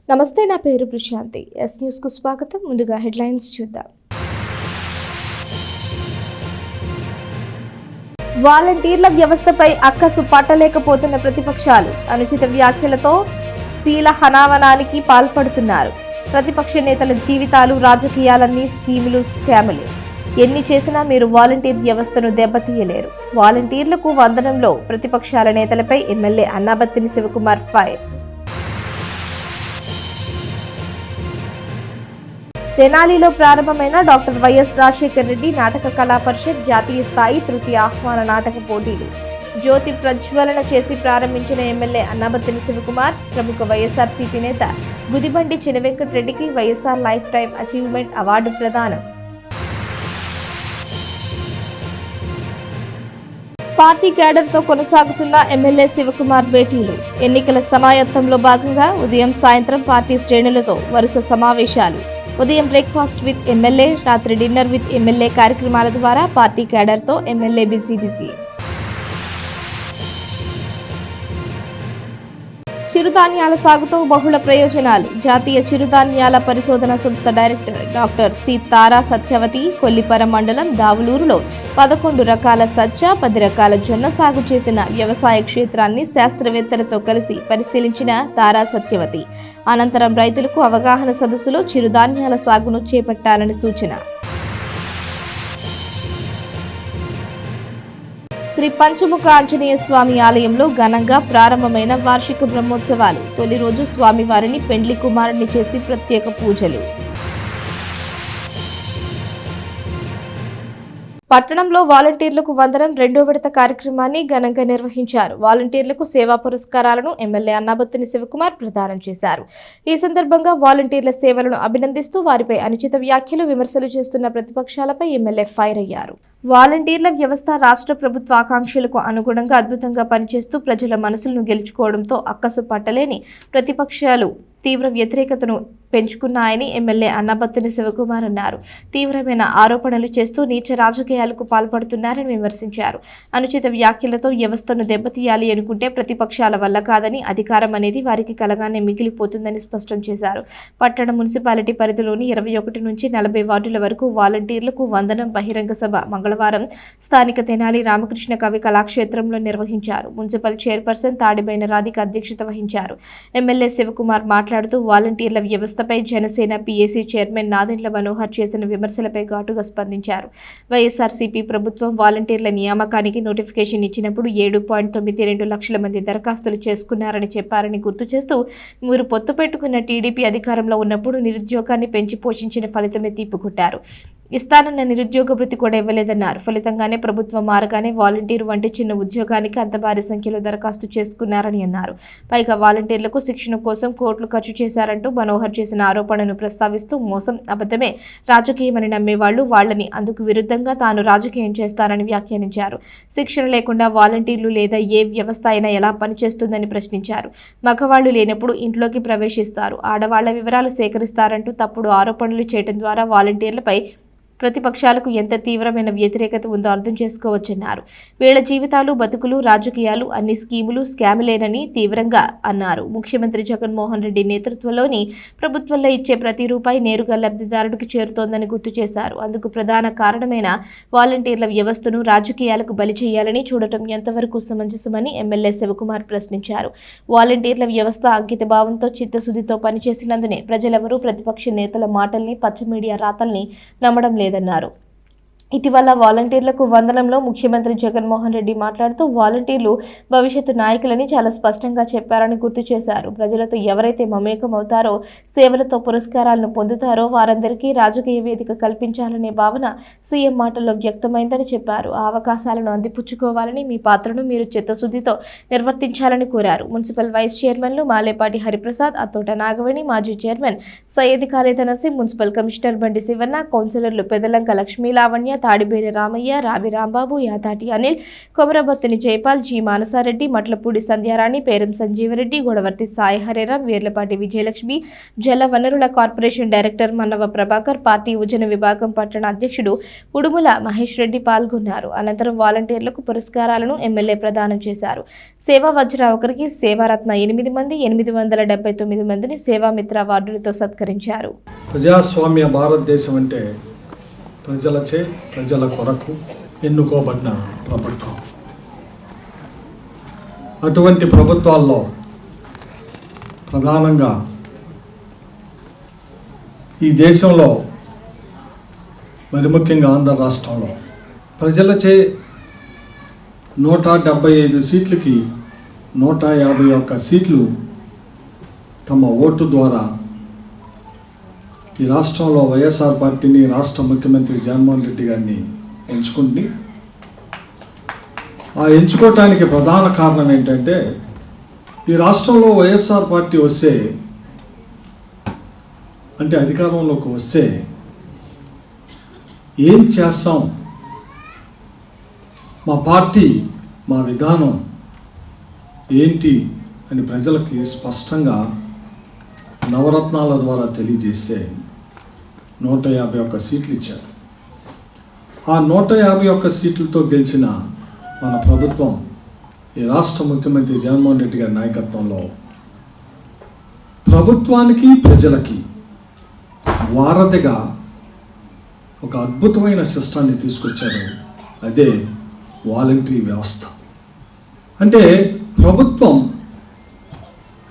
నమస్తే, నా పేరు ప్రశాంతి. ఎస్ న్యూస్ కు స్వాగతం. ముందుగా హెడ్లైన్స్ చూద్దాం. వాలంటీర్ల వ్యవస్థపై అక్కసు పట్టలేకపోతున్న ప్రతిపక్షాలు అనుచిత వ్యాఖ్యలతో శీల హనావనానికి పాల్పడుతున్నారు. ప్రతిపక్ష నేతల జీవితాలు రాజకీయాలన్నీ స్కీములు, స్కాములే. ఎన్ని చేసినా మీరు వాలంటీర్ వ్యవస్థను దెబ్బతీయలేరు. వాలంటీర్లకు వందనంలో ప్రతిపక్షాల నేతలపై ఎమ్మెల్యే అన్నాబత్తిని శివకుమార్ ఫైర్. తెనాలిలో ప్రారంభమైన డాక్టర్ వైఎస్ రాజశేఖర్ రెడ్డి నాటక కళా పరిషత్ జాతీయ స్థాయి తృతీయ ఆహ్వాన నాటక పోటీలు జ్యోతి ప్రజ్వలన చేసి ప్రారంభించిన ఎమ్మెల్యే అన్నాబత్తిని శివకుమార్. ప్రముఖ వైఎస్ఆర్సీపీ నేత గుదిబండి చినవెంకటరెడ్డికి YSR lifetime achievement award ప్రదానం. పార్టీ క్యాడర్తో కొనసాగుతున్న ఎమ్మెల్యే శివకుమార్ భేటీలు. ఎన్నికల సమాయత్తంలో భాగంగా ఉదయం సాయంత్రం పార్టీ శ్రేణులతో వరుస సమావేశాలు. ఉదయం బ్రేక్ఫాస్ట్ విత్ ఎమ్మెల్యే, రాత్రి డిన్నర్ విత్ ఎమ్మెల్యే కార్యక్రమాల ద్వారా పార్టీ క్యాడర్తో ఎమ్మెల్యే బిజీ. చిరుధాన్యాల సాగుతో బహుళ ప్రయోజనాలు. జాతీయ చిరుధాన్యాల పరిశోధన సంస్థ director doctor C Tara Satyavathi Kollipara మండలం దావులూరులో 11 రకాల సజ్జ, 10 రకాల జొన్న సాగు చేసిన వ్యవసాయ క్షేత్రాన్ని శాస్త్రవేత్తలతో కలిసి పరిశీలించిన తారా సత్యవతి. అనంతరం రైతులకు అవగాహన సదస్సులో చిరుధాన్యాల సాగును చేపట్టాలని సూచన. శ్రీ పంచముఖ ఆంజనేయ స్వామి ఆలయంలో ఘనంగా ప్రారంభమైన వార్షిక బ్రహ్మోత్సవాలు. తొలి రోజు స్వామివారిని పెండ్లి కుమారుని చేసి ప్రత్యేక పూజలు. పట్టణంలో వాలంటీర్లకు వందనం రెండో విడత కార్యక్రమాన్ని ఘనంగా నిర్వహించారు. వాలంటీర్లకు సేవా పురస్కారాలను ఎమ్మెల్యే అన్నాబత్తిని శివకుమార్ ప్రదానం చేశారు. ఈ సందర్భంగా వాలంటీర్ల సేవలను అభినందిస్తూ వారిపై అనుచిత వ్యాఖ్యలు, విమర్శలు చేస్తున్న ప్రతిపక్షాలపై ఎమ్మెల్యే ఫైర్ అయ్యారు. వాలంటీర్ల వ్యవస్థ రాష్ట్ర ప్రభుత్వ ఆకాంక్షలకు అనుగుణంగా అద్భుతంగా పనిచేస్తూ ప్రజల మనసులను గెలుచుకోవడంతో అక్కసు పట్టలేని ప్రతిపక్షాలు తీవ్ర వ్యతిరేకతను పెంచుకున్నాయని ఎమ్మెల్యే అన్నాబత్తిని శివకుమార్ అన్నారు. తీవ్రమైన ఆరోపణలు చేస్తూ నీచ రాజకీయాలకు పాల్పడుతున్నారని విమర్శించారు. అనుచిత వ్యాఖ్యలతో వ్యవస్థను దెబ్బతీయాలి అనుకుంటే ప్రతిపక్షాల వల్ల కాదని, అధికారం అనేది వారికి కలగానే మిగిలిపోతుందని స్పష్టం చేశారు. పట్టణ మున్సిపాలిటీ పరిధిలోని 21 నుంచి 40 వార్డుల వరకు వాలంటీర్లకు వందనం బహిరంగ సభ మంగళవారం స్థానిక తెనాలి రామకృష్ణ కవి కళాక్షేత్రంలో నిర్వహించారు. మున్సిపల్ చైర్పర్సన్ తాడిబైన రాధిక అధ్యక్షత వహించారు. ఎమ్మెల్యే శివకుమార్ మాట్లాడుతూ వాలంటీర్ల వ్యవస్థపై జనసేన పీఏసీ చైర్మన్ నాదెండ్ల మనోహర్ చేసిన విమర్శలపై ఘాటుగా స్పందించారు. వైఎస్ఆర్సీపీ ప్రభుత్వం వాలంటీర్ల నియామకానికి నోటిఫికేషన్ ఇచ్చినప్పుడు 7.92 లక్షల మంది దరఖాస్తులు చేసుకున్నారని చెప్పారని గుర్తు చేస్తూ, మీరు పొత్తు పెట్టుకున్న టీడీపీ అధికారంలో ఉన్నప్పుడు నిరుద్యోగాన్ని పెంచి పోషించిన ఫలితమే తిప్పుకొట్టారు. ఇస్తానన్న నిరుద్యోగ భృతి కూడా ఇవ్వలేదన్నారు. ఫలితంగానే ప్రభుత్వం మారగానే వాలంటీర్ వంటి చిన్న ఉద్యోగానికి అంత భారీ సంఖ్యలో దరఖాస్తు చేసుకున్నారని అన్నారు. పైగా వాలంటీర్లకు శిక్షణ కోసం కోట్లు ఖర్చు చేశారంటూ మనోహర్ చేసిన ఆరోపణను ప్రస్తావిస్తూ, మోసం, అబద్ధమే రాజకీయమని నమ్మేవాళ్లు వాళ్లని అందుకు విరుద్ధంగా తాను రాజకీయం చేస్తారని వ్యాఖ్యానించారు. శిక్షణ లేకుండా వాలంటీర్లు లేదా ఏ వ్యవస్థ అయినా ఎలా పనిచేస్తుందని ప్రశ్నించారు. మగవాళ్లు లేనప్పుడు ఇంట్లోకి ప్రవేశిస్తారు, ఆడవాళ్ల వివరాలు సేకరిస్తారంటూ తప్పుడు ఆరోపణలు చేయడం ద్వారా వాలంటీర్లపై ప్రతిపక్షాలకు ఎంత తీవ్రమైన వ్యతిరేకత ఉందో అర్థం చేసుకోవచ్చన్నారు. వీళ్ల జీవితాలు, బతుకులు, రాజకీయాలు అన్ని స్కీములు, స్కాములేనని తీవ్రంగా అన్నారు. ముఖ్యమంత్రి జగన్మోహన్ రెడ్డి నేతృత్వంలోని ప్రభుత్వంలో ఇచ్చే ప్రతి రూపాయి నేరుగా లబ్ధిదారుడికి చేరుతోందని గుర్తు చేశారు. అందుకు ప్రధాన కారణమైన వాలంటీర్ల వ్యవస్థను రాజకీయాలకు బలి చేయాలని చూడటం ఎంతవరకు సమంజసమని ఎమ్మెల్యే శివకుమార్ ప్రశ్నించారు. వాలంటీర్ల వ్యవస్థ అంకిత భావంతో, చిత్తశుద్ధితో పనిచేసినందునే ప్రజలెవరూ ప్రతిపక్ష నేతల మాటల్ని, పచ్చ మీడియా రాతల్ని నమ్మడం లేదన్నారు. ఇటీవల వాలంటీర్లకు వందనంలో ముఖ్యమంత్రి జగన్మోహన్ రెడ్డి మాట్లాడుతూ, వాలంటీర్లు భవిష్యత్తు నాయకులని చాలా స్పష్టంగా చెప్పారని గుర్తు చేశారు. ప్రజలతో ఎవరైతే మమేకమవుతారో, సేవలతో పురస్కారాలను పొందుతారో వారందరికీ రాజకీయ వేదిక కల్పించాలనే భావన సీఎం మాటల్లో వ్యక్తమైందని చెప్పారు. ఆ అవకాశాలను అందిపుచ్చుకోవాలని, మీ పాత్రను మీరు చిత్తశుద్ధితో నిర్వర్తించాలని కోరారు. మున్సిపల్ వైస్ చైర్మన్లు మాలేపాటి హరిప్రసాద్, అత్తోట నాగవేణి, మాజీ chairman Syed Khalid Naseem, municipal commissioner Bandi Shivanna, కౌన్సిలర్లు పెదలంక లక్ష్మీ లావణ్య, సుబ్రహ్మణ్య, తాడిబేని రామయ్య, రావి రాంబాబు, యాతాటి అనిల్, కొమరబత్తిని జైపాల్, జి మానసారెడ్డి, మట్లపూడి సంధ్యారాణి, పేరం సంజీవరెడ్డి, గొడవర్తి సాయి హరిరామ్, వీర్లపాటి విజయలక్ష్మి, జల వనరుల corporation director Mannava Prabhakar, party యువజన విభాగం పట్టణ అధ్యక్షుడు ఉడుముల మహేష్ రెడ్డి పాల్గొన్నారు. అనంతరం వాలంటీర్లకు పురస్కారాలను ఎమ్మెల్యే ప్రదానం చేశారు. సేవా వజ్ర ఒకరికి, సేవారత్న 8 మంది, 879 మందిని సేవామిత్ర అవార్డులతో సత్కరించారు. ప్రజాస్వామ్య భారతదేశం అంటే ప్రజలచే, ప్రజల కొరకు ఎన్నుకోబడిన ప్రభుత్వం. అటువంటి ప్రభుత్వాల్లో ప్రధానంగా ఈ దేశంలో, మరి ముఖ్యంగా ఆంధ్ర రాష్ట్రంలో ప్రజలచే 175 సీట్లకి 151 సీట్లు తమ ఓటు ద్వారా ఈ రాష్ట్రంలో వైఎస్ఆర్ పార్టీని, రాష్ట్ర ముఖ్యమంత్రి జగన్మోహన్ రెడ్డి గారిని ఎంచుకుంది. ఆ ఎంచుకోవటానికి ప్రధాన కారణం ఏంటంటే, ఈ రాష్ట్రంలో వైఎస్ఆర్ పార్టీ వస్తే, అంటే అధికారంలోకి వస్తే ఏం చేస్తాం, మా పార్టీ, మా విధానం ఏంటి అని ప్రజలకి స్పష్టంగా నవరత్నాల ద్వారా తెలియజేస్తే 151 సీట్లు ఇచ్చారు. ఆ 151 సీట్లతో గెలిచిన మన ప్రభుత్వం ఈ రాష్ట్ర ముఖ్యమంత్రి జగన్మోహన్ రెడ్డి గారి నాయకత్వంలో ప్రభుత్వానికి, ప్రజలకి వారధిగా ఒక అద్భుతమైన సిస్టాన్ని తీసుకొచ్చారు. అదే వాలంటరీ వ్యవస్థ. అంటే ప్రభుత్వం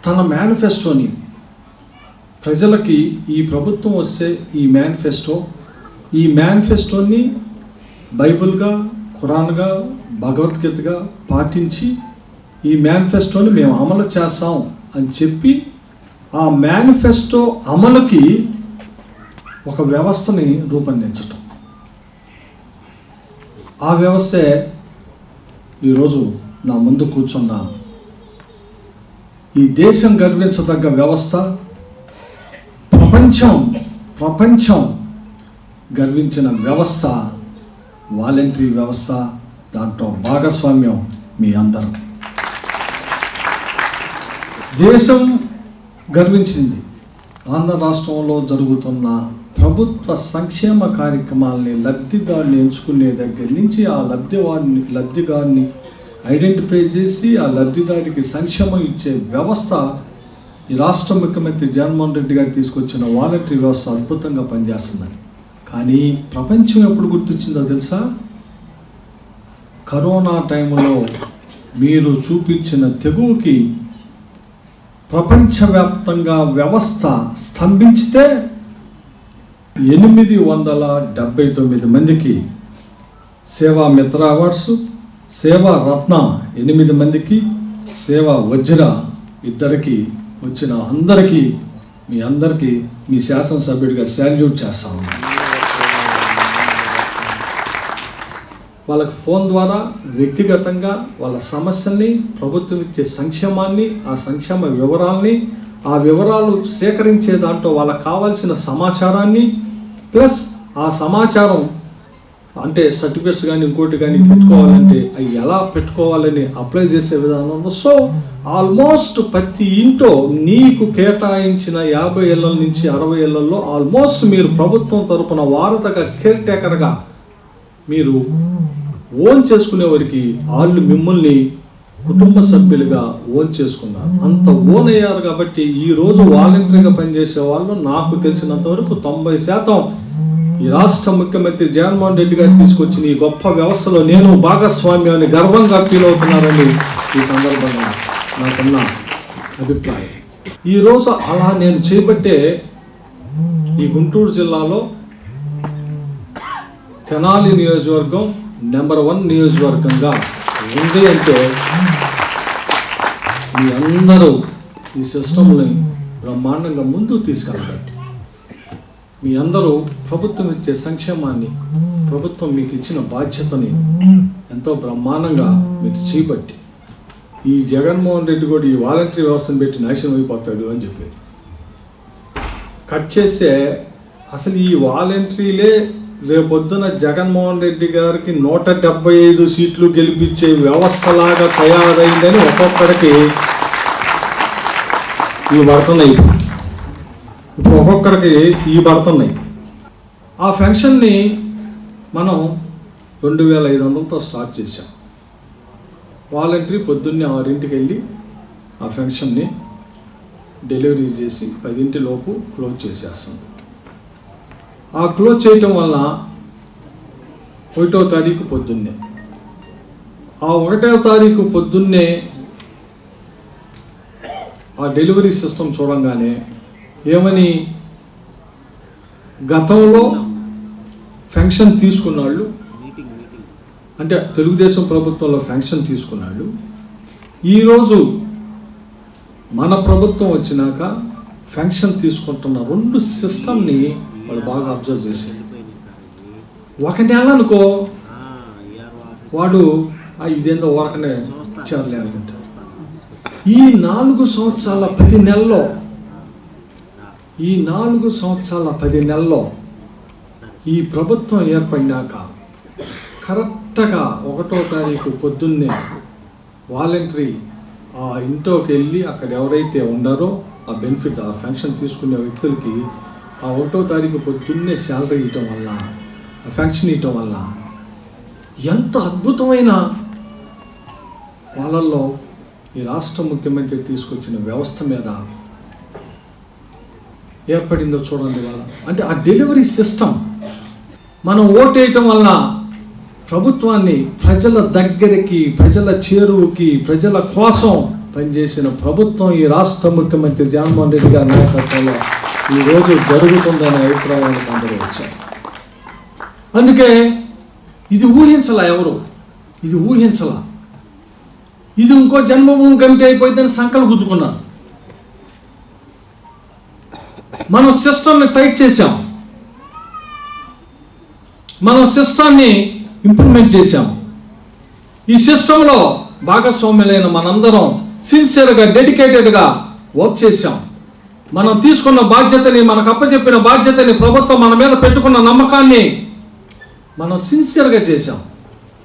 తన మేనిఫెస్టోని ప్రజలకి, ఈ ప్రభుత్వం వస్తే ఈ మేనిఫెస్టోని బైబిల్గా, ఖురాన్గా, భగవద్గీతగా పాటించి ఈ మేనిఫెస్టోని మేము అమలు చేస్తాం అని చెప్పి ఆ మేనిఫెస్టో అమలుకి ఒక వ్యవస్థని రూపొందించటం. ఆ వ్యవస్థే ఈరోజు నా ముందు కూర్చున్న ఈ దేశం గర్వించదగ్గ వ్యవస్థ, ప్రపంచం గర్వించిన వ్యవస్థ వాలంటరీ వ్యవస్థ. దాంట్లో భాగస్వామ్యం మీ అందరూ. దేశం గర్వించింది ఆంధ్ర రాష్ట్రంలో జరుగుతున్న ప్రభుత్వ సంక్షేమ కార్యక్రమాలని లబ్ధిదారుని ఎంచుకునే దగ్గర నుంచి ఆ లబ్ధిదారుని ఐడెంటిఫై చేసి ఆ లబ్ధిదారికి సంక్షేమం ఇచ్చే వ్యవస్థ ఈ రాష్ట్ర ముఖ్యమంత్రి జగన్మోహన్ రెడ్డి గారు తీసుకొచ్చిన వాలంటరీ వ్యవస్థ అద్భుతంగా పనిచేస్తుందని. కానీ ప్రపంచం ఎప్పుడు గుర్తొచ్చిందో తెలుసా? కరోనా టైంలో మీరు చూపించిన తెగువకి ప్రపంచవ్యాప్తంగా వ్యవస్థ స్తంభించితే 879 మందికి సేవా మిత్ర అవార్డ్స్, సేవా రత్న 8 మందికి, సేవా వజ్ర 2 వచ్చిన అందరికీ, మీ అందరికీ మీ శాసనసభ్యుడిగా శాల్యూట్ చేస్తాము. వాళ్ళకి ఫోన్ ద్వారా వ్యక్తిగతంగా వాళ్ళ సమస్యల్ని, ప్రభుత్వం ఇచ్చే సంక్షేమాన్ని, ఆ సంక్షేమ వివరాల్ని, ఆ వివరాలు సేకరించే దాంట్లో వాళ్ళకి కావాల్సిన సమాచారాన్ని, ప్లస్ ఆ సమాచారం అంటే సర్టిఫికేట్స్ కానీ ఇంకోటి కానీ పెట్టుకోవాలంటే అవి ఎలా పెట్టుకోవాలని అప్లై చేసే విధానంలో. సో ఆల్మోస్ట్ ప్రతి ఇంట్లో నీకు కేటాయించిన 50 ఏళ్ళ నుంచి 60 ఏళ్లలో ఆల్మోస్ట్ మీరు ప్రభుత్వం తరపున వారధిగా, కేర్ టేకర్గా మీరు ఓన్ చేసుకునేవారికి వాళ్ళు మిమ్మల్ని కుటుంబ సభ్యులుగా ఓన్ చేసుకున్నారు. అంత ఓన్ అయ్యారు. కాబట్టి ఈరోజు వాలంటరీగా పనిచేసే వాళ్ళు నాకు తెలిసినంత వరకు 90% ఈ రాష్ట్ర ముఖ్యమంత్రి జగన్మోహన్ రెడ్డి గారు తీసుకొచ్చిన ఈ గొప్ప వ్యవస్థలో నేను భాగస్వామ్యాన్ని గర్వంగా ఫీల్ అవుతున్నానని ఈ సందర్భంగా నాకున్న అభిప్రాయం. ఈరోజు అలా నేను చేపట్టే ఈ గుంటూరు జిల్లాలో తెనాలి నియోజకవర్గం నెంబర్ 1 నియోజకవర్గంగా ఉంది అంటే మీ అందరూ ఈ సిస్టమ్ని బ్రహ్మాండంగా ముందుకు తీసుకెళ్ళబట్టి, మీ అందరూ ప్రభుత్వం ఇచ్చే సంక్షేమాన్ని, ప్రభుత్వం మీకు ఇచ్చిన బాధ్యతని ఎంతో బ్రహ్మాండంగా మీరు చేపట్టి, ఈ జగన్మోహన్ రెడ్డి కూడా ఈ వాలంటరీ వ్యవస్థను పెట్టి నాశనం అయిపోతాడు అని చెప్పి కట్ చేస్తే అసలు ఈ వాలంటరీలే రేపొద్దున జగన్మోహన్ రెడ్డి గారికి 175 సీట్లు గెలిపించే వ్యవస్థలాగా తయారైందని ఒక్కొక్కడికి ఇవి పడుతున్నాయి. ఇప్పుడు ఒక్కొక్కడికి ఇవి పడుతున్నాయి. ఆ ఫంక్షన్ని మనం 2500తో స్టార్ట్ చేశాం. వాలంటరీ పొద్దున్నే 6ంటికి వెళ్ళి ఆ ఫంక్షన్ని డెలివరీ చేసి 10ంటిలోపు క్లోజ్ చేసేస్తాం. ఆ క్లోజ్ చేయటం వల్ల 1వ తారీఖు పొద్దున్నే, ఆ 1వ తారీఖు పొద్దున్నే ఆ డెలివరీ సిస్టమ్ చూడంగానే ఏమని, గతంలో ఫంక్షన్ తీసుకున్నాళ్ళు, అంటే తెలుగుదేశం ప్రభుత్వంలో ఫంక్షన్ తీసుకున్నాళ్ళు, ఈరోజు మన ప్రభుత్వం వచ్చినాక ఫంక్షన్ తీసుకుంటున్న 2 సిస్టమ్ని వాళ్ళు బాగా అబ్జర్వ్ చేశారు. 1 నెల అనుకో వాడు ఇదేందో ఊరకనే ఇచ్చారులే అనుకుంటారు. ఈ 4 సంవత్సరాల 10 నెలల్లో, ఈ 4 సంవత్సరాల 10 నెలల్లో ఈ ప్రభుత్వం ఏర్పడినాక కరెక్ట్గా 1వ తారీఖు పొద్దున్నే వాలంటరీ ఆ ఇంట్లోకి వెళ్ళి అక్కడ ఎవరైతే ఉన్నారో ఆ బెనిఫిట్, ఆ ఫంక్షన్ తీసుకునే వ్యక్తులకి ఆ 1వ తారీఖు పొద్దున్నే శాలరీ ఇవ్వటం వల్ల, ఆ ఫంక్షన్ ఇవ్వటం వల్ల ఎంత అద్భుతమైన వాళ్ళల్లో ఈ రాష్ట్ర ముఖ్యమంత్రి తీసుకొచ్చిన వ్యవస్థ మీద ఏర్పడిందో చూడండి వాళ్ళ. అంటే ఆ డెలివరీ సిస్టమ్, మనం ఓటేయటం వల్ల ప్రభుత్వాన్ని ప్రజల దగ్గరికి, ప్రజల చేరువుకి, ప్రజల కోసం పనిచేసిన ప్రభుత్వం ఈ రాష్ట్ర ముఖ్యమంత్రి జగన్మోహన్ రెడ్డి గారి నాయకత్వంలో ఈరోజు జరుగుతుందనే అభిప్రాయానికి అందరూ వచ్చారు. అందుకే ఇది ఊహించలా, ఎవరు ఇది ఊహించలా. ఇది ఇంకో జన్మభూమి కమిటీ అయిపోయిందని సంకలు గుద్దుకున్నారు. మనం సిస్టమ్ని టైట్ చేశాం, మనం సిస్టాన్ని ఇంప్లిమెంట్ చేశాం. ఈ సిస్టంలో భాగస్వామ్యులైన మనందరం సిన్సియర్గా, డెడికేటెడ్గా వర్క్ చేశాం. మనం తీసుకున్న బాధ్యతని, మనకు అప్పచెప్పిన బాధ్యతని, ప్రభుత్వం మన మీద పెట్టుకున్న నమ్మకాన్ని మనం సిన్సియర్గా చేశాం.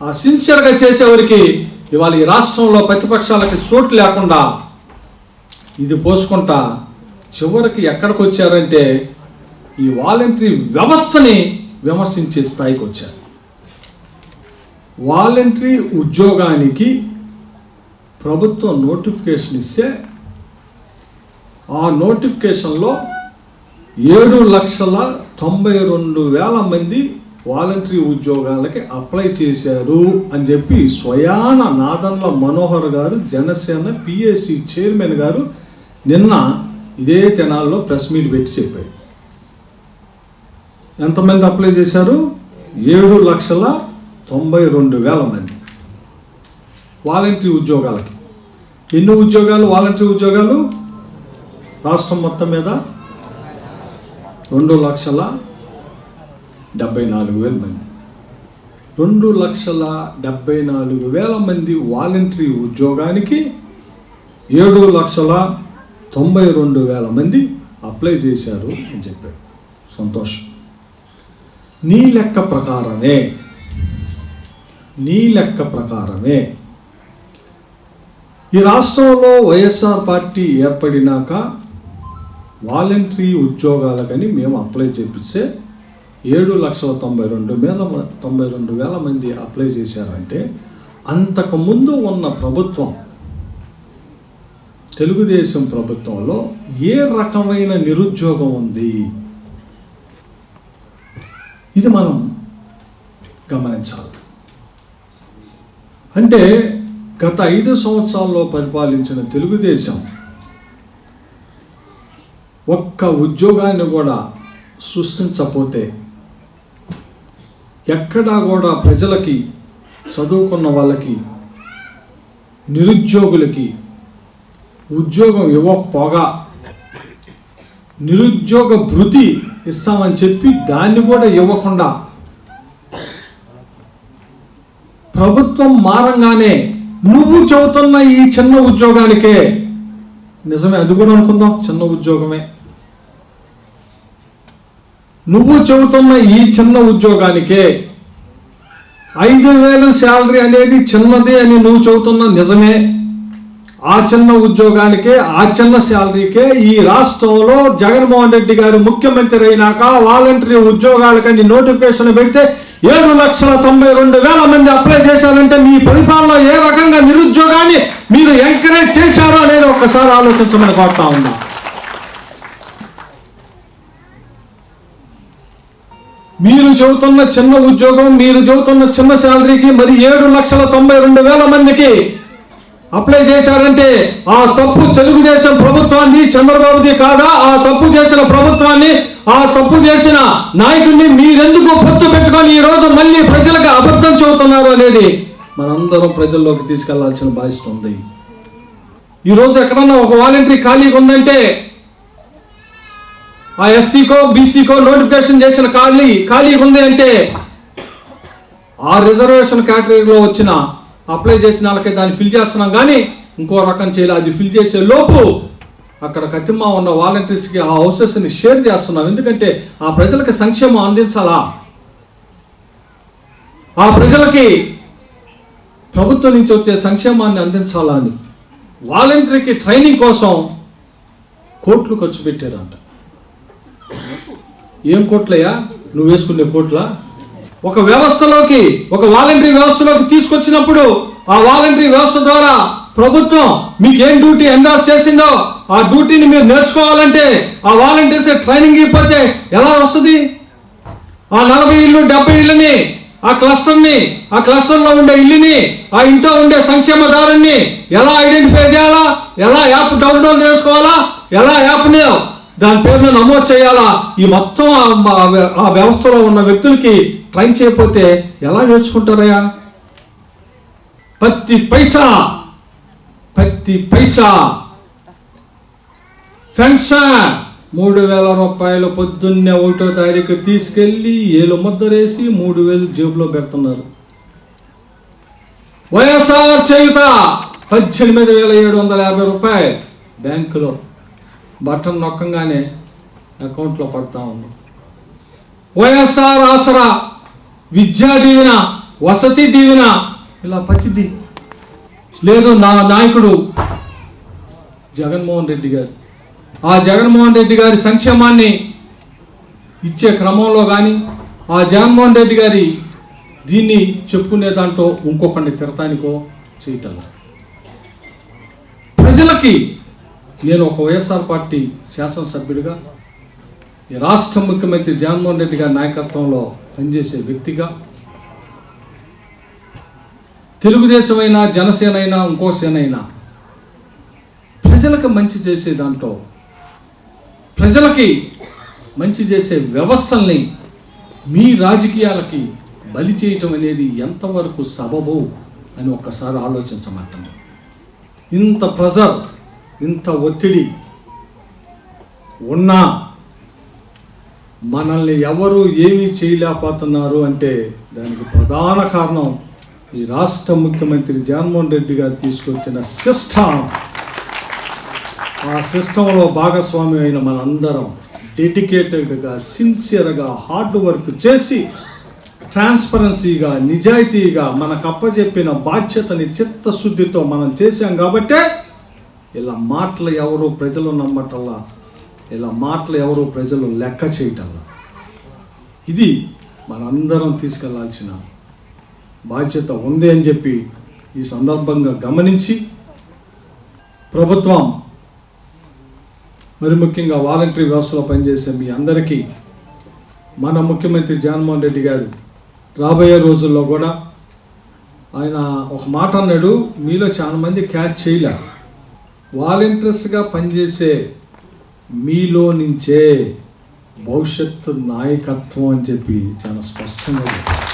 ఆ సిన్సియర్గా చేసేవారికి ఇవాళ ఈ రాష్ట్రంలో ప్రతిపక్షాలకి చోటు లేకుండా ఇది పోసుకుంటా చివరికి ఎక్కడికి వచ్చారంటే ఈ వాలంటరీ వ్యవస్థని విమర్శించే స్థాయికి వచ్చారు. వాలంటరీ ఉద్యోగానికి ప్రభుత్వం నోటిఫికేషన్ ఇస్తే ఆ నోటిఫికేషన్లో 7,92,000 మంది వాలంటరీ ఉద్యోగాలకి అప్లై చేశారు అని చెప్పి స్వయాన నాదన్ల మనోహర్ గారు, జనసేన పిఎస్సి చైర్మన్ గారు నిన్న ఇదే తెనాల్లో ప్రెస్ మీట్ పెట్టి చెప్పారు. ఎంతమంది అప్లై చేశారు? 7,92,000 మంది వాలంటరీ ఉద్యోగాలకి. ఎన్ని ఉద్యోగాలు? వాలంటరీ ఉద్యోగాలు రాష్ట్రం మొత్తం మీద 2,74,000 మంది. 2,74,000 మంది వాలంటరీ ఉద్యోగానికి 7,92,000 మంది అప్లై చేశారు అని చెప్పారు. సంతోషం. నీ లెక్క ప్రకారమే ఈ రాష్ట్రంలో వైఎస్ఆర్ పార్టీ ఏర్పడినాక వాలంటరీ ఉద్యోగాలకని మేము అప్లై చేపిస్తే 7,92,000 మంది అప్లై చేశారంటే అంతకుముందు ఉన్న ప్రభుత్వం, తెలుగుదేశం ప్రభుత్వంలో ఏ రకమైన నిరుద్యోగం ఉంది? ఇది మనం గమనించాలి. అంటే గత 5 సంవత్సరాల్లో పరిపాలించిన తెలుగుదేశం ఒక్క ఉద్యోగాన్ని కూడా సృష్టించకపోతే, ఎక్కడా కూడా ప్రజలకి, చదువుకున్న వాళ్ళకి, నిరుద్యోగులకి ఉద్యోగం ఇవ్వకపోగా నిరుద్యోగ భృతి ఇస్తామని చెప్పి దాన్ని కూడా ఇవ్వకుండా ప్రభుత్వం మారంగానే నువ్వు చెబుతున్న ఈ చిన్న ఉద్యోగానికే, నిజమే అది కూడా అనుకుందాం చిన్న ఉద్యోగమే, నువ్వు చెబుతున్న ఈ చిన్న ఉద్యోగానికే 5,000 శాలరీ అనేది చిన్నది అని నువ్వు చెబుతున్న నిజమే. ఆ చిన్న ఉద్యోగానికే, ఆ చిన్న శాలరీకే ఈ రాష్ట్రంలో జగన్మోహన్ రెడ్డి గారు ముఖ్యమంత్రి అయినాక వాలంటరీ ఉద్యోగాలకని నోటిఫికేషన్ పెడితే 7,92,000 మంది అప్లై చేశారంటే మీ పరిపాలన ఏ రకంగా నిరుద్యోగాన్ని మీరు ఎంకరేజ్ చేశారో అనేది ఒక్కసారి ఆలోచించమని కోరుతా ఉన్నా. మీరు చెబుతున్న చిన్న ఉద్యోగం, మీరు చెబుతున్న చిన్న శాలరీకి మరి 7,92,000 మందికి అప్లై చేశారంటే ఆ తప్పు తెలుగుదేశం ప్రభుత్వాన్ని, చంద్రబాబుది కాదా? ఆ తప్పు చేసిన ప్రభుత్వాన్ని, ఆ తప్పు చేసిన నాయకుడిని మీరెందుకు పొత్తు పెట్టుకొని ఈ రోజు మళ్ళీ ప్రజలకు అబద్ధం చెబుతున్నారు అనేది మనందరం ప్రజల్లోకి తీసుకెళ్లాల్సిన బాధ్యత ఉంది. ఈరోజు ఎక్కడన్నా ఒక వాలంటరీ ఖాళీగా ఉందంటే ఆ ఎస్సీకో బీసీకో నోటిఫికేషన్ చేసిన ఖాళీ ఉంది అంటే ఆ రిజర్వేషన్ కేటగిరీలో వచ్చిన అప్లై చేసిన వాళ్ళకి దాన్ని ఫిల్ చేస్తున్నాం, కానీ ఇంకో రకం చేయాలి. అది ఫిల్ చేసే లోపు అక్కడ కతిమ్మ ఉన్న వాలంటీర్స్కి ఆ హౌసెస్ని షేర్ చేస్తున్నాం. ఎందుకంటే ఆ ప్రజలకి సంక్షేమం అందించాలా, ఆ ప్రజలకి ప్రభుత్వం నుంచి వచ్చే సంక్షేమాన్ని అందించాలా అని వాలంటరీకి ట్రైనింగ్ కోసం కోట్లు ఖర్చు పెట్టారంట. ఏం కోట్లయ్యా నువ్వు వేసుకునే కోట్ల? ఒక వ్యవస్థలోకి, ఒక వాలంటరీ వ్యవస్థలోకి తీసుకొచ్చినప్పుడు ఆ వాలంటరీ వ్యవస్థ ద్వారా ప్రభుత్వం మీకు ఏం డ్యూటీ ఎండార్స్ చేసిందో ఆ డ్యూటీని మీరు నేర్చుకోవాలంటే ఆ వాలంటీర్స్ ట్రైనింగ్ ఇవ్వకపోతే ఎలా వస్తుంది? ఆ 40 ఇళ్ళు 70 ఇళ్ళని, ఆ క్లస్టర్లో ఉండే ఇల్లుని, ఆ ఇంట్లో ఉండే సంక్షేమదారుని ఎలా ఐడెంటిఫై చేయాలా, ఎలా యాప్ డౌన్లోడ్ చేసుకోవాలా, ఎలా యాప్ని దాని పేరును నమోదు చేయాలా, ఈ మొత్తం ఆ వ్యవస్థలో ఉన్న వ్యక్తులకి ట్రైన్ చేయకపోతే ఎలా నేర్చుకుంటారయ్యా? ప్రతి పైసా పెన్షన్ 3,000 రూపాయలు పొద్దున్నే 1వ తారీఖు తీసుకెళ్లి ఏలు ముద్దరేసి 3,000 జేబులో పెడుతున్నారు. వైఎస్ఆర్ చేయుత 18,750 రూపాయలు బ్యాంకులో బటన్ నొక్కంగానే అకౌంట్లో పడతా ఉన్నాం. వైఎస్ఆర్ ఆసరా, విద్యా దీవెన, వసతి దీవెన, ఇలా ప్రతిదీ లేదు. నా నాయకుడు జగన్మోహన్ రెడ్డి గారు, ఆ జగన్మోహన్ రెడ్డి గారి సంక్షేమాన్ని ఇచ్చే క్రమంలో కానీ ఆ జగన్మోహన్ రెడ్డి గారి దీన్ని చెప్పుకునే దాంట్లో ఇంకొకరిని తిరతానికో చేయటం. ప్రజలకి నేను ఒక వైఎస్ఆర్ పార్టీ శాసనసభ్యుడిగా, ఈ రాష్ట్ర ముఖ్యమంత్రి జగన్మోహన్ రెడ్డి గారి నాయకత్వంలో పనిచేసే వ్యక్తిగా, తెలుగుదేశం అయినా జనసేన అయినా ఇంకో సేన అయినా ప్రజలకు మంచి చేసే దాంట్లో, ప్రజలకి మంచి చేసే వ్యవస్థల్ని మీ రాజకీయాలకి బలి చేయటం అనేది ఎంతవరకు సబబు అని ఒక్కసారి ఆలోచించమంటాను. ఇంత ప్రెజర్, ఇంత ఒత్తిడి ఉన్నా మనల్ని ఎవరు ఏమీ చేయలేకపోతున్నారు అంటే దానికి ప్రధాన కారణం ఈ రాష్ట్ర ముఖ్యమంత్రి జగన్మోహన్ రెడ్డి గారు తీసుకొచ్చిన సిస్టమ్. ఆ సిస్టంలో భాగస్వామి అయిన మనందరం డెడికేటెడ్గా, సిన్సియర్గా, హార్డ్ వర్క్ చేసి ట్రాన్స్పరెన్సీగా, నిజాయితీగా మనకు అప్పచెప్పిన బాధ్యతని చిత్తశుద్ధితో మనం చేశాం. కాబట్టే ఇలా మాటలు ఎవరు ప్రజలు నమ్మటల్లా, ఇలా మాటలు ఎవరు ప్రజలు లెక్క చేయటల్లా. ఇది మనందరం తీసుకెళ్లాల్సిన బాధ్యత ఉంది అని చెప్పి ఈ సందర్భంగా గమనించి ప్రభుత్వం, మరి ముఖ్యంగా వాలంటరీ వ్యవస్థలో పనిచేసే మీ అందరికీ మన ముఖ్యమంత్రి జగన్మోహన్ రెడ్డి గారు రాబోయే రోజుల్లో కూడా ఆయన ఒక మాట అన్నాడు, మీలో చాలా మంది క్యాచ్ చేయలే. వాలంటీర్స్గా పనిచేసే మీలో నుంచే భవిష్యత్తు నాయకత్వం అని చెప్పి చాలా స్పష్టంగా చెప్పారు.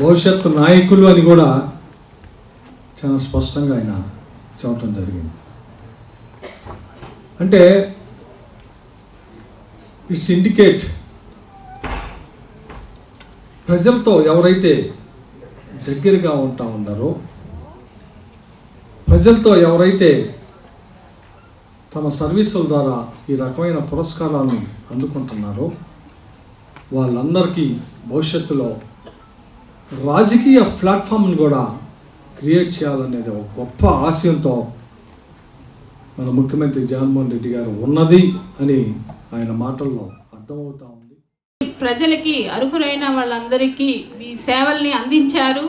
భవిష్యత్తు నాయకులు అని కూడా చాలా స్పష్టంగా ఆయన చెప్పడం జరిగింది. అంటే ఇట్స్ ఇండికేట్ ప్రజలతో ఎవరైతే దగ్గరగా ఉంటా ఉన్నారో, ప్రజలతో ఎవరైతే తమ సర్వీసుల ద్వారా ఈ రకమైన పురస్కారాలను అందుకుంటున్నారో వాళ్ళందరికీ భవిష్యత్తులో రాజకీయ ప్లాట్ఫామ్ని కూడా క్రియేట్ చేయాలనేది ఒక గొప్ప ఆశయంతో మన ముఖ్యమంత్రి జగన్మోహన్ రెడ్డి గారు ఉన్నది అని ఆయన మాటల్లో అర్థమవుతా ఉంది. ప్రజలకి అర్హులైన వాళ్ళందరికీ ఈ సేవల్ని అందించారు.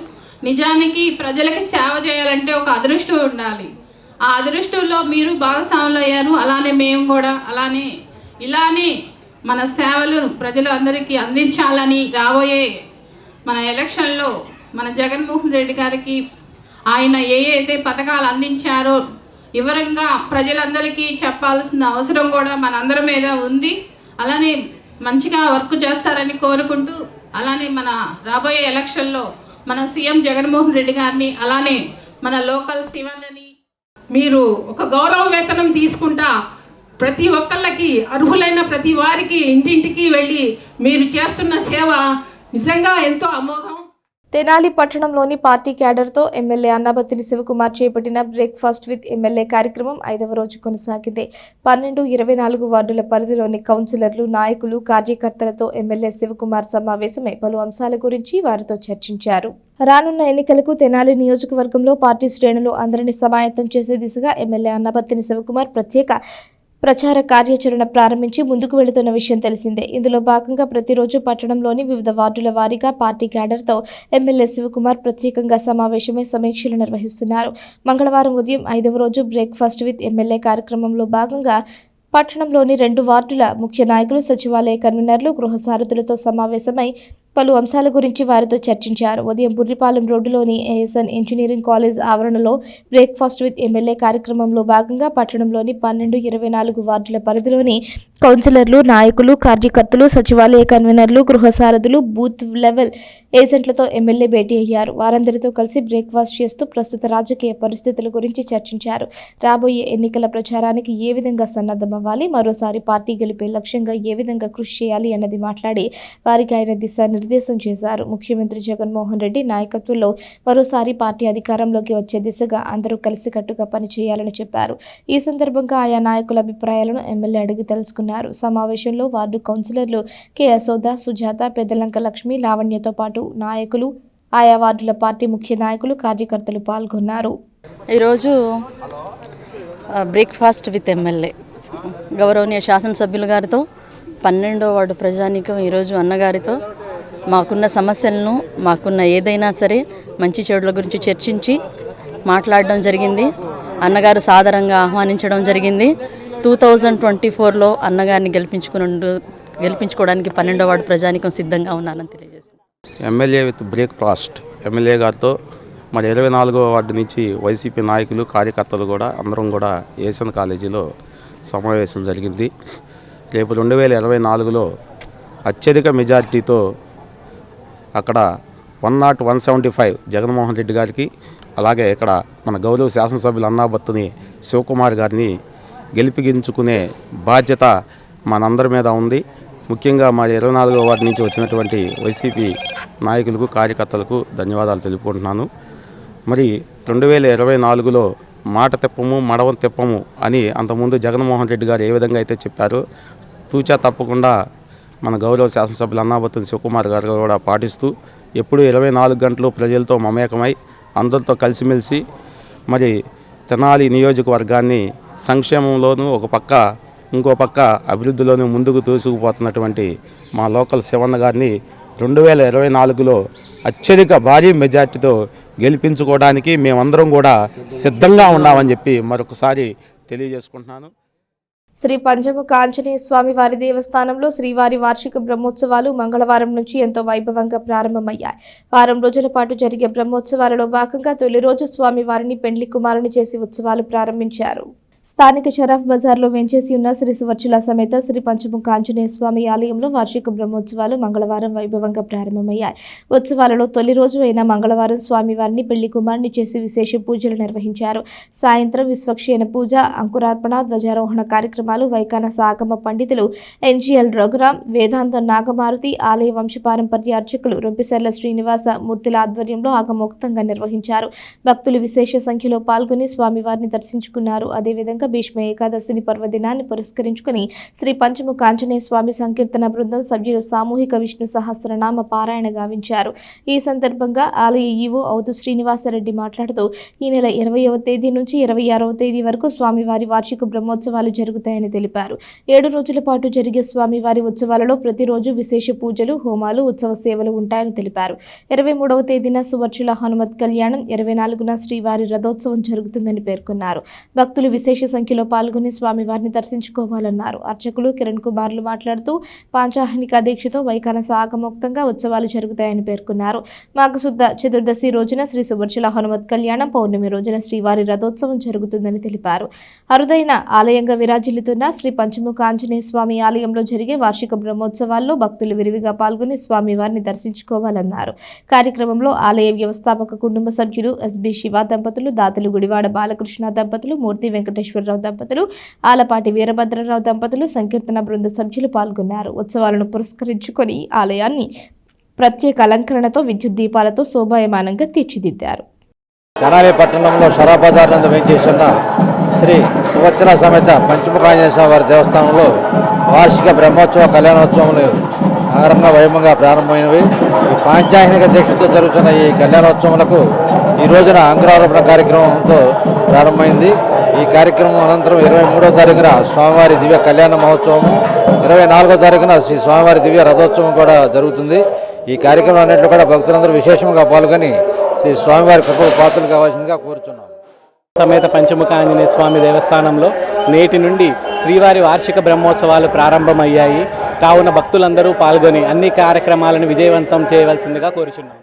నిజానికి ప్రజలకి సేవ చేయాలంటే ఒక అదృష్టం ఉండాలి. ఆ అదృష్టంలో మీరు భాగస్వాములు అయ్యారు. అలానే మేము కూడా ఇలానే మన సేవలను ప్రజలందరికీ అందించాలని రాబోయే మన ఎలక్షన్లో మన జగన్మోహన్ రెడ్డి గారికి ఆయన అయితే పథకాలు అందించారో వివరంగా ప్రజలందరికీ చెప్పాల్సిన అవసరం కూడా మనందరి మీద ఉంది. అలానే మంచిగా వర్క్ చేస్తారని కోరుకుంటూ, అలానే మన రాబోయే ఎలక్షన్లో మన సీఎం జగన్మోహన్ రెడ్డి గారిని, అలానే మన లోకల్ శివన్నని మీరు ఒక గౌరవ వేతనం తీసుకుంటా ప్రతి ఒక్కళ్ళకి అర్హులైన ప్రతి వారికి ఇంటింటికి వెళ్ళి మీరు చేస్తున్న సేవ నిజంగా ఎంతో అమోఘం. తెనాలి పట్టణంలోని పార్టీ క్యాడర్తో ఎమ్మెల్యే అన్నాబత్తిని శివకుమార్ చేపట్టిన బ్రేక్ఫాస్ట్ విత్ ఎమ్మెల్యే కార్యక్రమం 5వ రోజు కొనసాగింది. 12, 24 వార్డుల పరిధిలోని కౌన్సిలర్లు, నాయకులు, కార్యకర్తలతో ఎమ్మెల్యే శివకుమార్ సమావేశమై పలు అంశాల గురించి వారితో చర్చించారు. రానున్న ఎన్నికలకు తెనాలి నియోజకవర్గంలో పార్టీ శ్రేణులు అందరినీ సమాయత్తం చేసే దిశగా ఎమ్మెల్యే అన్నాబత్తిని శివకుమార్ ప్రత్యేక ప్రచార కార్యాచరణ ప్రారంభించి ముందుకు వెళుతున్న విషయం తెలిసిందే. ఇందులో భాగంగా ప్రతిరోజు పట్టణంలోని వివిధ వార్డుల వారీగా పార్టీ క్యాడర్తో ఎమ్మెల్యే శివకుమార్ ప్రత్యేకంగా సమావేశమై సమీక్షలు నిర్వహిస్తున్నారు. మంగళవారం ఉదయం 5వ రోజు బ్రేక్ఫాస్ట్ విత్ ఎమ్మెల్యే కార్యక్రమంలో భాగంగా పట్టణంలోని 2 వార్డుల ముఖ్య నాయకులు, సచివాలయ కన్వీనర్లు, గృహ సారథులతో సమావేశమై పలు అంశాల గురించి వారితో చర్చించారు. ఉదయం బుర్రిపాలెం రోడ్డులోని ఏఎస్ఎన్ ఇంజనీరింగ్ కాలేజ్ ఆవరణలో బ్రేక్ఫాస్ట్ విత్ ఎమ్మెల్యే కార్యక్రమంలో భాగంగా పట్టణంలోని 12, 24 వార్డుల పరిధిలోని కౌన్సిలర్లు, నాయకులు, కార్యకర్తలు, సచివాలయ కన్వీనర్లు, గృహ సారథులు, బూత్ లెవెల్ ఏజెంట్లతో ఎమ్మెల్యే భేటీ అయ్యారు. వారందరితో కలిసి బ్రేక్ఫాస్ట్ చేస్తూ ప్రస్తుత రాజకీయ పరిస్థితుల గురించి చర్చించారు. రాబోయే ఎన్నికల ప్రచారానికి ఏ విధంగా సన్నద్ధమవ్వాలి, మరోసారి పార్టీ గెలిపే లక్ష్యంగా ఏ విధంగా కృషి చేయాలి అన్నది మాట్లాడి వారికి ఆయన దిశానిర్దేశం చేశారు. ముఖ్యమంత్రి జగన్మోహన్ రెడ్డి నాయకత్వంలో మరోసారి పార్టీ అధికారంలోకి వచ్చే దిశగా అందరూ కలిసికట్టుగా పనిచేయాలని చెప్పారు. ఈ సందర్భంగా ఆయా నాయకుల అభిప్రాయాలను ఎమ్మెల్యే అడిగి తెలుసుకున్నారు. సమావేశంలో వార్డు కౌన్సిలర్లు కె యశోద, సుజాత, పెద్దలంక లక్ష్మి, లావణ్యతో పాటు నాయకులు, ఆయా వార్డుల పార్టీ ముఖ్య నాయకులు, కార్యకర్తలు పాల్గొన్నారు. ఈరోజు బ్రేక్ఫాస్ట్ విత్ ఎమ్మెల్యే గౌరవనీయ శాసనసభ్యుల గారితో 12వ వార్డు ప్రజానీకం ఈరోజు అన్నగారితో మాకున్న సమస్యలను, మాకున్న ఏదైనా సరే మంచి చెడుల గురించి చర్చించి మాట్లాడడం జరిగింది. అన్నగారు సాదరంగా ఆహ్వానించడం జరిగింది. 2024లో అన్నగారిని గెలిపించుకోవడానికి 12వ వార్డు ప్రజానీకం సిద్ధంగా ఉన్నారని తెలియజేస్తున్నాను. ఎమ్మెల్యే విత్ బ్రేక్ఫాస్ట్ ఎమ్మెల్యే గారితో మరి 24వ వార్డు నుంచి వైసీపీ నాయకులు, కార్యకర్తలు కూడా అందరం కూడా ఏఎస్ఎన్ కాలేజీలో సమావేశం జరిగింది. రేపు 2024లో అత్యధిక మెజార్టీతో అక్కడ 175 జగన్మోహన్ రెడ్డి గారికి, అలాగే ఇక్కడ మన గౌరవ శాసనసభ్యులు అన్నాబత్తిని శివకుమార్ గారిని గెలిపించుకునే బాధ్యత మనందరి మీద ఉంది. ముఖ్యంగా మా 24వ వార్డు నుంచి వచ్చినటువంటి వైసీపీ నాయకులకు, కార్యకర్తలకు ధన్యవాదాలు తెలుపుకుంటున్నాను. మరి 2024లో మాట తెప్పము, మడవం తెప్పము అని అంతకుముందు జగన్మోహన్ రెడ్డి గారు ఏ విధంగా అయితే చెప్పారో తూచా తప్పకుండా మన గౌరవ శాసనసభ్యులు అన్నాబత్తిని శివకుమార్ గారు కూడా పాటిస్తూ ఎప్పుడూ 24 గంటలు ప్రజలతో మమేకమై అందరితో కలిసిమెలిసి మరి తెనాలి నియోజకవర్గాన్ని సంక్షేమంలోనూ ఒక పక్క, ఇంకో పక్క అభివృద్ధిలోనూ ముందుకు దూసుకుపోతున్నటువంటి మా లోకల్ శివన్న గారిని 2024లో అత్యధిక భారీ మెజార్టీతో గెలిపించుకోవడానికి మేమందరం కూడా సిద్ధంగా ఉన్నామని చెప్పి మరొకసారి తెలియజేసుకుంటున్నాను. శ్రీ పంచముఖ ఆంజనేయ స్వామి వారి దేవస్థానంలో శ్రీవారి వార్షిక బ్రహ్మోత్సవాలు మంగళవారం నుంచి ఎంతో వైభవంగా ప్రారంభమయ్యాయి. వారం రోజుల పాటు జరిగే బ్రహ్మోత్సవాలలో భాగంగా తొలి రోజు స్వామి వారిని పెండ్లి కుమారుని చేసి ఉత్సవాలు ప్రారంభించారు. స్థానిక షరఫ్ బజార్లో వెంచేసి ఉన్న శ్రీ సువర్చుల సమేత శ్రీ పంచముఖ ఆంజనేయ స్వామి ఆలయంలో వార్షిక బ్రహ్మోత్సవాలు మంగళవారం వైభవంగా ప్రారంభమయ్యాయి. ఉత్సవాలలో తొలి రోజు అయిన మంగళవారం స్వామివారిని పెళ్లి కుమారుని చేసి విశేష పూజలు నిర్వహించారు. సాయంత్రం విశ్వక్షేణ పూజ, అంకురార్పణ, ధ్వజారోహణ కార్యక్రమాలు వైకాన సాగమ పండితులు ఎన్జిఎల్ రఘురాం, వేదాంత నాగమారుతి, ఆలయ వంశపారంపర్య అర్చకులు రొంపిసర్ల శ్రీనివాస మూర్తుల ఆధ్వర్యంలో ఆగమోక్తంగా నిర్వహించారు. భక్తులు విశేష సంఖ్యలో పాల్గొని స్వామివారిని దర్శించుకున్నారు. అదేవిధంగా సందర్భంగా భీష్మ ఏకాదశిని పర్వదినాన్ని పురస్కరించుకుని శ్రీ పంచముఖ ఆంజనేయ స్వామి సంకీర్తన బృందం సభ్యులు సామూహిక విష్ణు సహస్రనామ పారాయణ గావించారు. ఈ సందర్భంగా ఆలయ ఈవో అవుతు శ్రీనివాసరెడ్డి మాట్లాడుతూ ఈ నెల 20వ తేదీ నుంచి 26వ తేదీ వరకు స్వామివారి వార్షిక బ్రహ్మోత్సవాలు జరుగుతాయని తెలిపారు. 7 రోజుల పాటు జరిగే స్వామివారి ఉత్సవాలలో ప్రతిరోజు విశేష పూజలు, హోమాలు, ఉత్సవ సేవలు ఉంటాయని తెలిపారు. 23వ తేదీన సువర్చుల హనుమత్ కళ్యాణం, 24న శ్రీవారి రథోత్సవం జరుగుతుందని పేర్కొన్నారు. భక్తులు విశేష సంఖ్యలో పాల్గొని స్వామివారిని దర్శించుకోవాలన్నారు. అర్చకులు కిరణ్ కుమార్లు మాట్లాడుతూ పాంచాహనిక దీక్షతో వైఖానస ఆగమోక్తంగా ఉత్సవాలు జరుగుతాయని పేర్కొన్నారు. మాఘశుద్ధ చతుర్దశి రోజున శ్రీ సువర్చుల హనుమత్ కళ్యాణం, పౌర్ణమి రోజున శ్రీవారి రథోత్సవం జరుగుతుందని తెలిపారు. అరుదైన ఆలయంగా విరాజిల్లుతున్న శ్రీ పంచముఖ ఆంజనేయ స్వామి ఆలయంలో జరిగే వార్షిక బ్రహ్మోత్సవాల్లో భక్తులు విరివిగా పాల్గొని స్వామివారిని దర్శించుకోవాలన్నారు. కార్యక్రమంలో ఆలయ వ్యవస్థాపక కుటుంబ సభ్యులు ఎస్బి శివ దంపతులు, దాతలు గుడివాడ బాలకృష్ణ దంపతులు, మూర్తి వెంకటేశ్వరరావు దంపతులు, ఆలపాటి వీరభద్రరావు దంపతులు, సంకీర్తన బృంద సభ్యులు పాల్గొన్నారు. ఉత్సవాలను పురస్కరించుకొని ఆలయాన్ని ప్రత్యేక అలంకరణతో విద్యుత్ దీపాలతో శోభాయమానంగా తీర్చిదిద్దారు. తెనాలి పట్టణంలో షరాబజార్ నందు వేంచేస్తున్న శ్రీ సువర్చల సమేత పంచముఖ ఆంజనేయ స్వామి వారి దేవస్థానంలో వార్షిక బ్రహ్మోత్సవ కళ్యాణోత్సవములు అంగరంగ వైభవంగా ప్రారంభమైనవి. ఈ పాంచాహినిక దీక్షతో జరుగుతున్న ఈ కళ్యాణోత్సవాలకు ఈ రోజున అంకురారోపణ కార్యక్రమంతో ప్రారంభమైంది. ఈ కార్యక్రమం అనంతరం 23వ తారీఖున స్వామివారి దివ్య కళ్యాణ మహోత్సవము, 24వ తారీఖున శ్రీ స్వామివారి దివ్య రథోత్సవం కూడా జరుగుతుంది. ఈ కార్యక్రమం అన్నింటిలో కూడా భక్తులందరూ విశేషంగా పాల్గొని శ్రీ స్వామివారి కృపకు పాత్రలు కావాల్సిందిగా కోరుచున్నాం. సమేత పంచముఖ ఆంజనేయ స్వామి దేవస్థానంలో నేటి నుండి శ్రీవారి వార్షిక బ్రహ్మోత్సవాలు ప్రారంభమయ్యాయి. కావున భక్తులందరూ పాల్గొని అన్ని కార్యక్రమాలను విజయవంతం చేయవలసిందిగా కోరుచున్నాం.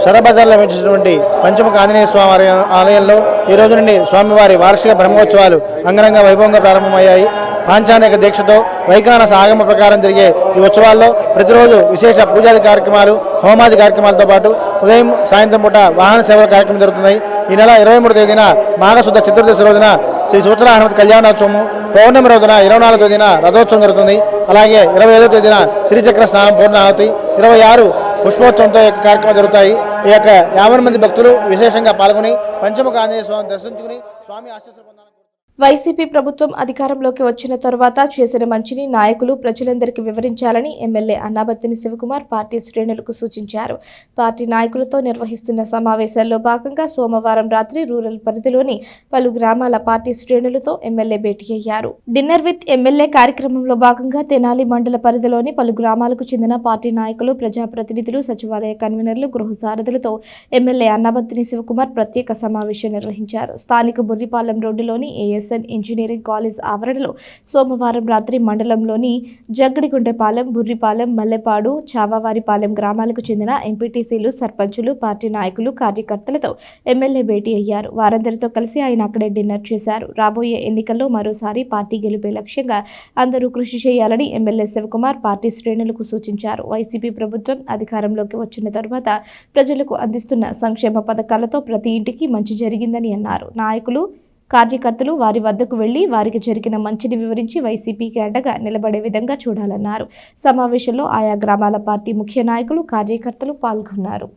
షరాబజార్లో వెంచేసినటువంటి పంచముఖ ఆంజనేయ స్వామి ఆలయంలో ఈ రోజు నుండి స్వామివారి వార్షిక బ్రహ్మోత్సవాలు అంగరంగ వైభవంగా ప్రారంభమయ్యాయి. పాంచానిక దీక్షతో వైఖానస ఆగమ ప్రకారం జరిగే ఈ ఉత్సవాల్లో ప్రతిరోజు విశేష పూజాది కార్యక్రమాలు, హోమాది కార్యక్రమాలతో పాటు ఉదయం, సాయంత్రం పూట వాహన సేవల కార్యక్రమం జరుగుతున్నాయి. ఈ నెల 23వ తేదీన మాఘశుద్ధ చతుర్దశి రోజున శ్రీ సువర్చల హనుమత్ కళ్యాణోత్సవము, పౌర్ణమి రోజున 24వ తేదీన రథోత్సవం జరుగుతుంది. అలాగే 25వ తేదీన శ్రీచక్ర స్నానం పూర్ణాహుతి, 26 పుష్పోత్సవంతో ఈ కార్యక్రమం జరుగుతాయి. ఈ యొక్క 50 మంది భక్తులు విశేషంగా పాల్గొని పంచముఖ ఆంజనేయ స్వామిని దర్శించుకుని స్వామి ఆశీస్సులు పొందాలని. వైసీపీ ప్రభుత్వం అధికారంలోకి వచ్చిన తరువాత చేసిన మంచిని నాయకులు ప్రజలందరికీ వివరించాలని ఎమ్మెల్యే అన్నాబత్తిని శివకుమార్ పార్టీ శ్రేణులకు సూచించారు. పార్టీ నాయకులతో నిర్వహిస్తున్న సమావేశాల్లో భాగంగా సోమవారం రాత్రి రూరల్ పరిధిలోని పలు గ్రామాల పార్టీ శ్రేణులతో ఎమ్మెల్యే భేటీ అయ్యారు. డిన్నర్ విత్ ఎమ్మెల్యే కార్యక్రమంలో భాగంగా తెనాలి మండల పరిధిలోని పలు గ్రామాలకు చెందిన పార్టీ నాయకులు, ప్రజాప్రతినిధులు, సచివాలయ కన్వీనర్లు, గృహ సారథులతో ఎమ్మెల్యే అన్నాబత్తిని శివకుమార్ ప్రత్యేక సమావేశం నిర్వహించారు. స్థానిక బుర్రిపాలెం రోడ్డులోని ఏఎస్ ఇంజనీరింగ్ కాలేజ్ ఆవరణలో సోమవారం రాత్రి మండలంలోని జగ్గడిగుంటపాలెం, బుర్రిపాలెం, మల్లెపాడు, చావావారిపాలెం గ్రామాలకు చెందిన ఎంపీటీసీలు, సర్పంచులు, పార్టీ నాయకులు, కార్యకర్తలతో ఎమ్మెల్యే భేటీ అయ్యారు. వారందరితో కలిసి ఆయన అక్కడే డిన్నర్ చేశారు. రాబోయే ఎన్నికల్లో మరోసారి పార్టీ గెలుపే లక్ష్యంగా అందరూ కృషి చేయాలని ఎమ్మెల్యే శివకుమార్ పార్టీ శ్రేణులకు సూచించారు. వైసీపీ ప్రభుత్వం అధికారంలోకి వచ్చిన తరువాత ప్రజలకు అందిస్తున్న సంక్షేమ పథకాలతో ప్రతి ఇంటికి మంచి జరిగిందని అన్నారు. నాయకులు, కార్యకర్తలు వారి వద్దకు వెళ్లి వారికి జరిగిన మంచిని వివరించి వైసీపీకి అండగా నిలబడే విధంగా చూడాలన్నారు. సమావేశంలో ఆయా గ్రామాల పార్టీ ముఖ్య నాయకులు, కార్యకర్తలు పాల్గొన్నారు.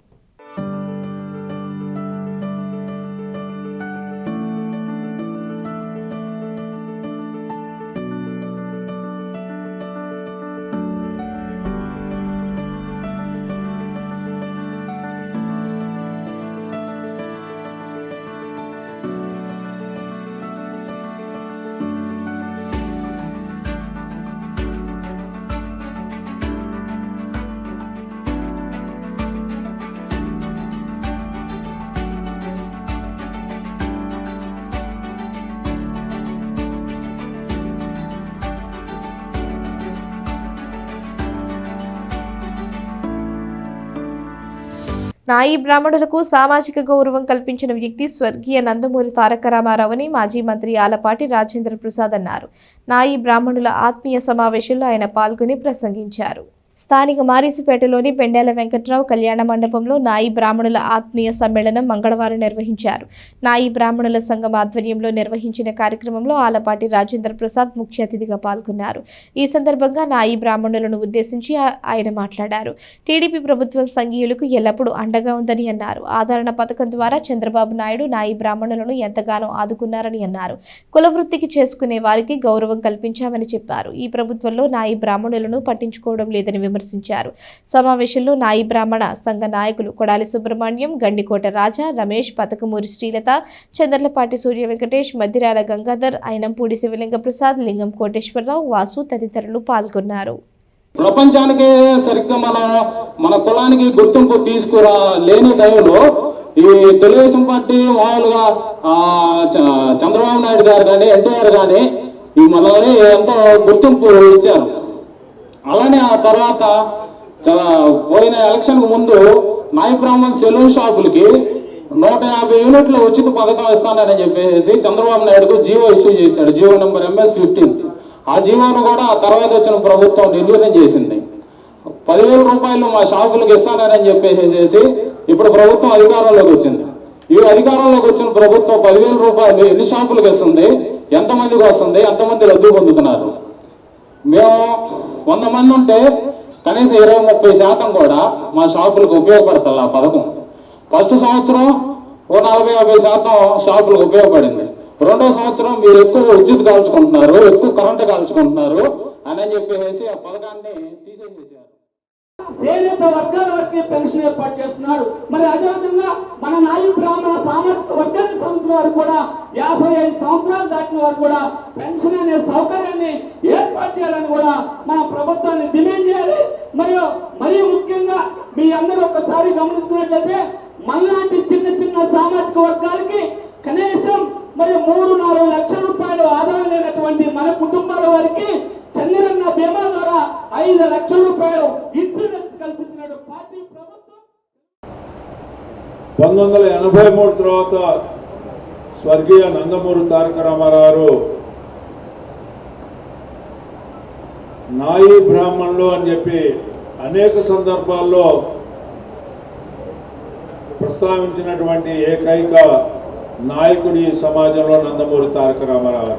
నాయి బ్రాహ్మణులకు సామాజిక గౌరవం కల్పించిన వ్యక్తి స్వర్గీయ నందమూరి తారక రామారావు అని మాజీ మంత్రి ఆలపాటి రాజేంద్ర ప్రసాద్ అన్నారు. నాయి బ్రాహ్మణుల ఆత్మీయ సమావేశంలో ఆయన పాల్గొని ప్రసంగించారు. స్థానిక మారీసుపేటలోని పెండేల వెంకట్రావు కళ్యాణ మండపంలో నాయి బ్రాహ్మణుల ఆత్మీయ సమ్మేళనం మంగళవారం నిర్వహించారు. నాయి బ్రాహ్మణుల సంఘం ఆధ్వర్యంలో నిర్వహించిన కార్యక్రమంలో ఆలపాటి రాజేంద్ర ప్రసాద్ ముఖ్య అతిథిగా పాల్గొన్నారు. ఈ సందర్భంగా నాయి బ్రాహ్మణులను ఉద్దేశించి ఆయన మాట్లాడారు. టీడీపీ ప్రభుత్వం సంఘీయులకు ఎల్లప్పుడూ అండగా ఉందని అన్నారు. ఆదరణ పథకం ద్వారా చంద్రబాబు నాయుడు నాయి బ్రాహ్మణులను ఎంతగానో ఆదుకున్నారని అన్నారు. కులవృత్తికి చేసుకునే వారికి గౌరవం కల్పించామని చెప్పారు. ఈ ప్రభుత్వంలో నాయి బ్రాహ్మణులను పట్టించుకోవడం లేదని విమర్శించారు. సమావేశంలో నాయి బ్రాహ్మణ సంఘ నాయకులు కొడాలి సుబ్రహ్మణ్యం, గండికోట రాజా, రమేష్, పతకమూరి శ్రీలత, చంద్రలపాటి సూర్య వెంకటేష్, మద్దిరాల గంగాధర్, అయినంపూడి శివలింగ ప్రసాద్, లింగం కోటేశ్వరరావు, వాసు తదితరులు పాల్గొన్నారు. ప్రపంచానికే సరిగ్గా మన కులానికి గుర్తింపు తీసుకురా లేని టైంలో ఈ తెలుగుదేశం పార్టీ మామూలుగా చంద్రబాబు నాయుడు గారు కానీ ఎన్టీఆర్ కానీ ఈ మనల్ని ఎంతో గుర్తింపు ఇచ్చారు. అలానే ఆ తర్వాత పోయిన ఎలక్షన్కు ముందు నాయి బ్రాహ్మణ్ సెలూన్ షాపులకి 150 యూనిట్లు ఉచిత పథకం ఇస్తానని చెప్పేసి చంద్రబాబు నాయుడుకు జీవో ఇష్యూ చేశాడు. GO number MS-15. ఆ జీవోను కూడా ఆ తర్వాత వచ్చిన ప్రభుత్వం నిర్వీర్యం చేసింది. 10,000 రూపాయలు మా షాపులకు ఇస్తానని చెప్పేసి ఇప్పుడు ప్రభుత్వం అధికారంలోకి వచ్చింది. ఈ అధికారంలోకి వచ్చిన ప్రభుత్వం 10,000 రూపాయలు ఎన్ని షాపులకు ఇస్తుంది, ఎంతమందికి వస్తుంది, ఎంతమంది రద్దు పొందుతున్నారు? మేము 100 మంది ఉంటే కనీసం 20-30% కూడా మా షాపులకు ఉపయోగపడతారు. ఆ పథకం ఫస్ట్ సంవత్సరం 40-50% షాపులకు ఉపయోగపడింది. రెండో సంవత్సరం మీరు ఎక్కువ విద్యుత్ కాల్చుకుంటున్నారు, ఎక్కువ కరెంటు కాల్చుకుంటున్నారు అని చెప్పేసి ఆ పథకాన్ని తీసేసేసారు. చేనేత వర్గాల వరకు పెన్షన్ ఏర్పాటు చేస్తున్నారు. మరి అదేవిధంగా మన నాయి బ్రాహ్మణ సామాజిక వర్గానికి సంబంధించిన వారు కూడా 55 సంవత్సరాలు దాటిన వారు కూడా పెన్షన్ అనే సౌకర్యాన్ని ఏర్పాటు చేయాలని కూడా మన ప్రభుత్వాన్ని డిమాండ్ చేయాలి. మరియు ముఖ్యంగా మీ అందరూ ఒకసారి గమనించుకున్నట్లయితే మనలాంటి చిన్న చిన్న సామాజిక వర్గాలకి కనీసం 3-4 లక్షల రూపాయలు ఆదాయం లేనటువంటి మన కుటుంబాల వారికి చంద్రన్న బీమా ద్వారా 5 లక్షల రూపాయలు ఇన్సూరెన్స్ కల్పించిన పార్టీ ప్రభుత్వం. 1983 తర్వాత స్వర్గీయ నందమూరి తారక రామారావు నాయి బ్రాహ్మణులు అని చెప్పి అనేక సందర్భాల్లో ప్రస్తావించినటువంటి ఏకైక నాయకుడి సమాజంలో నందమూరి తారక రామారావు.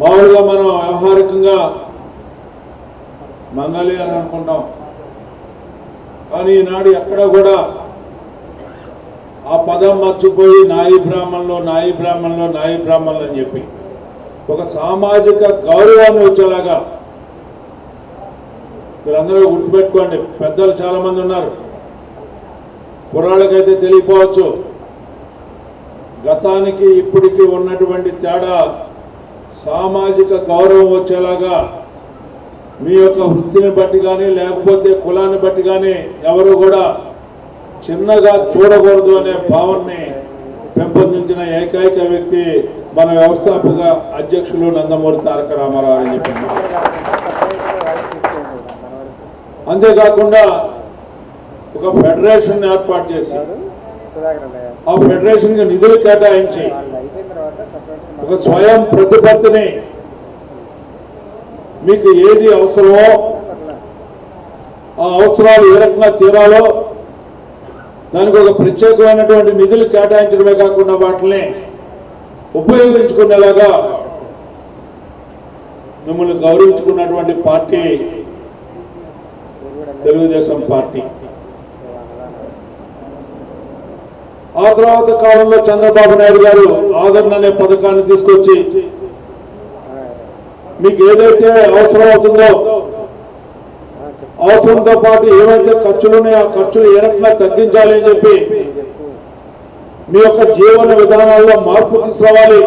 మామూలుగా మనం వ్యవహారికంగా మంగళి అని అనుకుంటాం, కానీ ఈనాడు ఎక్కడ కూడా ఆ పదం మర్చిపోయి నాయి బ్రాహ్మణులు నాయి బ్రాహ్మణులు నాయి బ్రాహ్మణులు అని చెప్పి ఒక సామాజిక గౌరవాన్ని వచ్చేలాగా మీరందరూ గుర్తుపెట్టుకోండి. పెద్దలు చాలా మంది ఉన్నారు, కుర్రాళ్ళకైతే తెలియపోవచ్చు. గతానికి ఇప్పటికీ ఉన్నటువంటి తేడా సామాజిక గౌరవం వచ్చేలాగా మీ యొక్క వృత్తిని బట్టి కానీ లేకపోతే కులాన్ని బట్టి కానీ ఎవరు కూడా చిన్నగా చూడకూడదు అనే భావనని పెంపొందించిన ఏకైక వ్యక్తి మన వ్యవస్థాపక అధ్యక్షులు నందమూరి తారక రామారావు అని చెప్పింది. అంతేకాకుండా ఒక ఫెడరేషన్ ఏర్పాటు చేసి ఆ ఫెడరేషన్కి నిధులు కేటాయించి ఒక స్వయం ప్రతిపత్తిని మీకు ఏది అవసరమో ఆ అవసరాలు ఏ రకంగా తీరాలో దానికి ఒక ప్రత్యేకమైనటువంటి నిధులు కేటాయించడమే కాకుండా వాటిని ఉపయోగించుకునేలాగా మిమ్మల్ని గౌరవించుకున్నటువంటి పార్టీ తెలుగుదేశం పార్టీ. ఆ తర్వాత కాలంలో చంద్రబాబు నాయుడు గారు ఆదరణ అనే పథకాన్ని తీసుకొచ్చి మీకు ఏదైతే అవసరం అవుతుందో అవసరంతో పాటు ఏవైతే ఖర్చులు ఉన్నాయో ఆ ఖర్చులు ఏ రకంగా తగ్గించాలి అని చెప్పి మీ యొక్క జీవన విధానాల్లో మార్పు తీసుకురావాలి,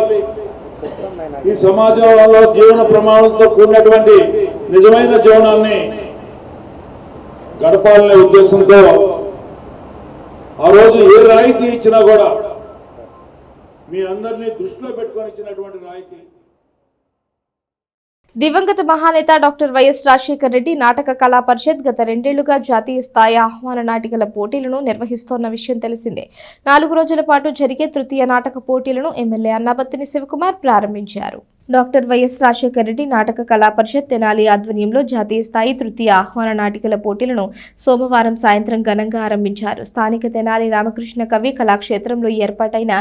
ఈ సమాజంలో జీవన ప్రమాణాలతో కూడినటువంటి నిజమైన జీవనాన్ని గడపాలనే ఉద్దేశంతో ఆ రోజు ఏ రాయితీ ఇచ్చినా కూడా మీ అందరినీ దృష్టిలో పెట్టుకొని ఇచ్చినటువంటి రాయితీ. దివంగత మహానేత డాక్టర్ వైఎస్ రాజశేఖర రెడ్డి నాటక కళా పరిషత్ గత 2 ఏళ్లుగా జాతీయ స్థాయి ఆహ్వాన నాటికల పోటీలను నిర్వహిస్తోన్న విషయం తెలిసిందే. 4 రోజుల పాటు జరిగే తృతీయ నాటక పోటీలను ఎమ్మెల్యే అన్నాబత్తుని శివకుమార్ ప్రారంభించారు. డాక్టర్ వైఎస్ రాజశేఖర రెడ్డి నాటక కళా పరిషత్ తెనాలి ఆధ్వర్యంలో జాతీయ స్థాయి తృతీయ ఆహ్వాన నాటికల పోటీలను సోమవారం సాయంత్రం ఘనంగా ఆరంభించారు. స్థానిక తెనాలి రామకృష్ణ కవి కళాక్షేత్రంలో ఏర్పాటైన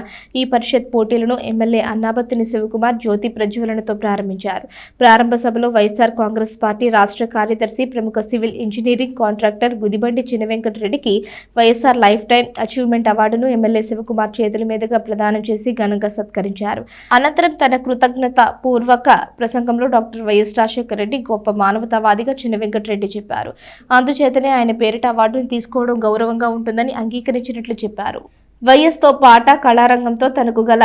ఈ పరిషత్ పోటీలను ఎమ్మెల్యే అన్నాబత్తుని శివకుమార్ జ్యోతి ప్రజ్వలనతో ప్రారంభించారు. ప్రారంభ సభలో వైఎస్ఆర్ కాంగ్రెస్ పార్టీ రాష్ట్ర కార్యదర్శి ప్రముఖ సివిల్ ఇంజనీరింగ్ కాంట్రాక్టర్ గుదిబండి చినవెంకటరెడ్డికి వైఎస్ఆర్ లైఫ్ టైం అచీవ్మెంట్ అవార్డును ఎమ్మెల్యే శివకుమార్ చేతుల మీదుగా ప్రదానం చేసి ఘనంగా సత్కరించారు. అనంతరం తన కృతజ్ఞత పూర్వక ప్రసంగంలో డాక్టర్ వైఎస్ రాజశేఖర రెడ్డి గొప్ప మానవతావాదిగా చినవెంకటరెడ్డి చెప్పారు. అందుచేతనే ఆయన పేరిట అవార్డును తీసుకోవడం గౌరవంగా ఉంటుందని అంగీకరించినట్లు చెప్పారు. వైఎస్తో పాట కళారంగంతో తనకు గల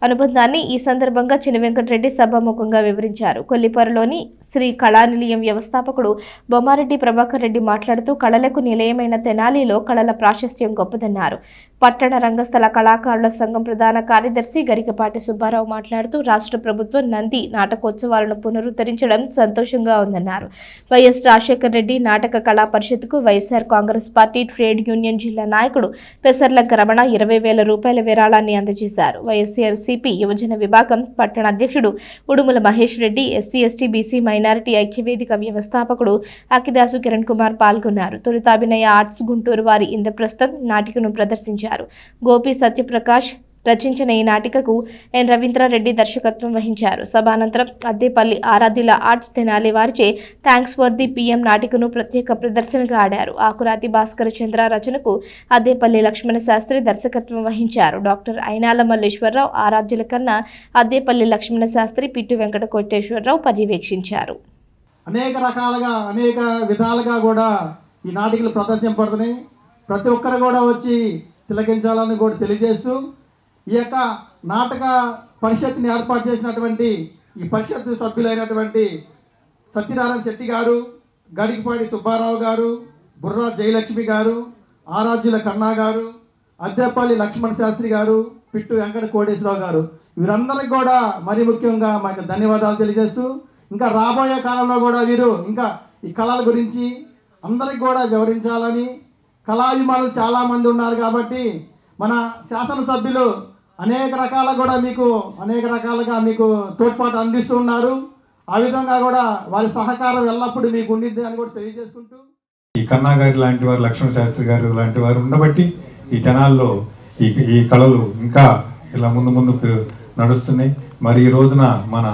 అనుబంధాన్ని ఈ సందర్భంగా చినవెంకటరెడ్డి సభాముఖంగా వివరించారు. కొల్లిపరలోని శ్రీ కళానిలయం వ్యవస్థాపకుడు బొమ్మారెడ్డి ప్రభాకర్ రెడ్డి మాట్లాడుతూ కళలకు నిలయమైన తెనాలిలో కళల ప్రాశస్త్యం గొప్పదన్నారు. పట్టణ రంగస్థల కళాకారుల సంఘం ప్రధాన కార్యదర్శి గరికపాటి సుబ్బారావు మాట్లాడుతూ రాష్ట్ర ప్రభుత్వం నంది నాటకోత్సవాలను పునరుద్ధరించడం సంతోషంగా ఉందన్నారు. వైఎస్ రాజశేఖర రెడ్డి నాటక కళా పరిషత్కు YSR Congress party trade union జిల్లా నాయకుడు పెసర్లంక రమణ 20,000 రూపాయల విరాళాన్ని అందజేశారు. వైఎస్ఆర్సీపీ యువజన విభాగం పట్టణ అధ్యక్షుడు Udumula Mahesh Reddy, SC ST BC minority ఐక్యవేదిక వ్యవస్థాపకుడు అకిదాసు కిరణ్ కుమార్ పాల్గొన్నారు. తొలుతాభినయ ఆర్ట్స్ గుంటూరు వారి ఇంద్రప్రస్థం నాటికను ప్రదర్శించారు. గోపి సత్యప్రకాష్ రచించిన ఈ నాటికకు ఎన్ రవీంద్రారెడ్డి దర్శకత్వం వహించారు. సభానంతరం అద్దేపల్లి ఆరాధ్యుల ఆర్ట్స్ తెనాలి వారిచే థ్యాంక్స్ ఫర్ ది పిఎం నాటికను ప్రత్యేక ప్రదర్శనగా ఆడారు. ఆకురాతి భాస్కర చంద్ర రచనకు అద్దేపల్లి లక్ష్మణ శాస్త్రి దర్శకత్వం వహించారు. డాక్టర్ అయినాల మల్లేశ్వరరావు ఆరాధ్యుల కన్నా అద్దేపల్లి లక్ష్మణ శాస్త్రి, పిట్టు వెంకట కోటేశ్వరరావు పర్యవేక్షించారు. అనేక రకాలుగా అనేక విధాలుగా కూడా ఈ నాటికలు ప్రదర్శింపబడుతున్నాయి. ప్రతి ఒక్కరు కూడా వచ్చి తిలకించాలని కూడా తెలియజేస్తూ ఈ యొక్క నాటక పరిషత్ని ఏర్పాటు చేసినటువంటి ఈ పరిషత్ సభ్యులైనటువంటి సత్యనారాయణ శెట్టి గారు, గరికపాటి సుబ్బారావు గారు, బుర్రా జయలక్ష్మి గారు, ఆరాధ్యుల కన్నా గారు, అద్దెపల్లి లక్ష్మణ శాస్త్రి గారు, పిట్టు వెంకట కోటేశ్వరరావు గారు, వీరందరికీ కూడా మరీ ముఖ్యంగా మాకు ధన్యవాదాలు తెలియజేస్తూ ఇంకా రాబోయే కాలంలో కూడా వీరు ఇంకా ఈ కళల గురించి అందరికి కూడా వివరించాలని, కళాభిమానులు చాలామంది ఉన్నారు కాబట్టి మన శాసనసభ్యులు అనేక రకాలుగా మీకు తోడ్పాటు అందిస్తూ ఉన్నారు. ఆ విధంగా కూడా వారి సహకారం ఎల్లప్పుడూ మీకు ఉండిద్ది అని కూడా తెలియజేసుకుంటూ ఈ కన్నా గారి లాంటి వారు, లక్ష్మణ శాస్త్రి గారు లాంటి వారు ఉండబట్టి ఈ తెనాల్లో ఈ కళలు ఇంకా ఇలా ముందుకు నడుస్తున్నాయి. మరి ఈ రోజున మన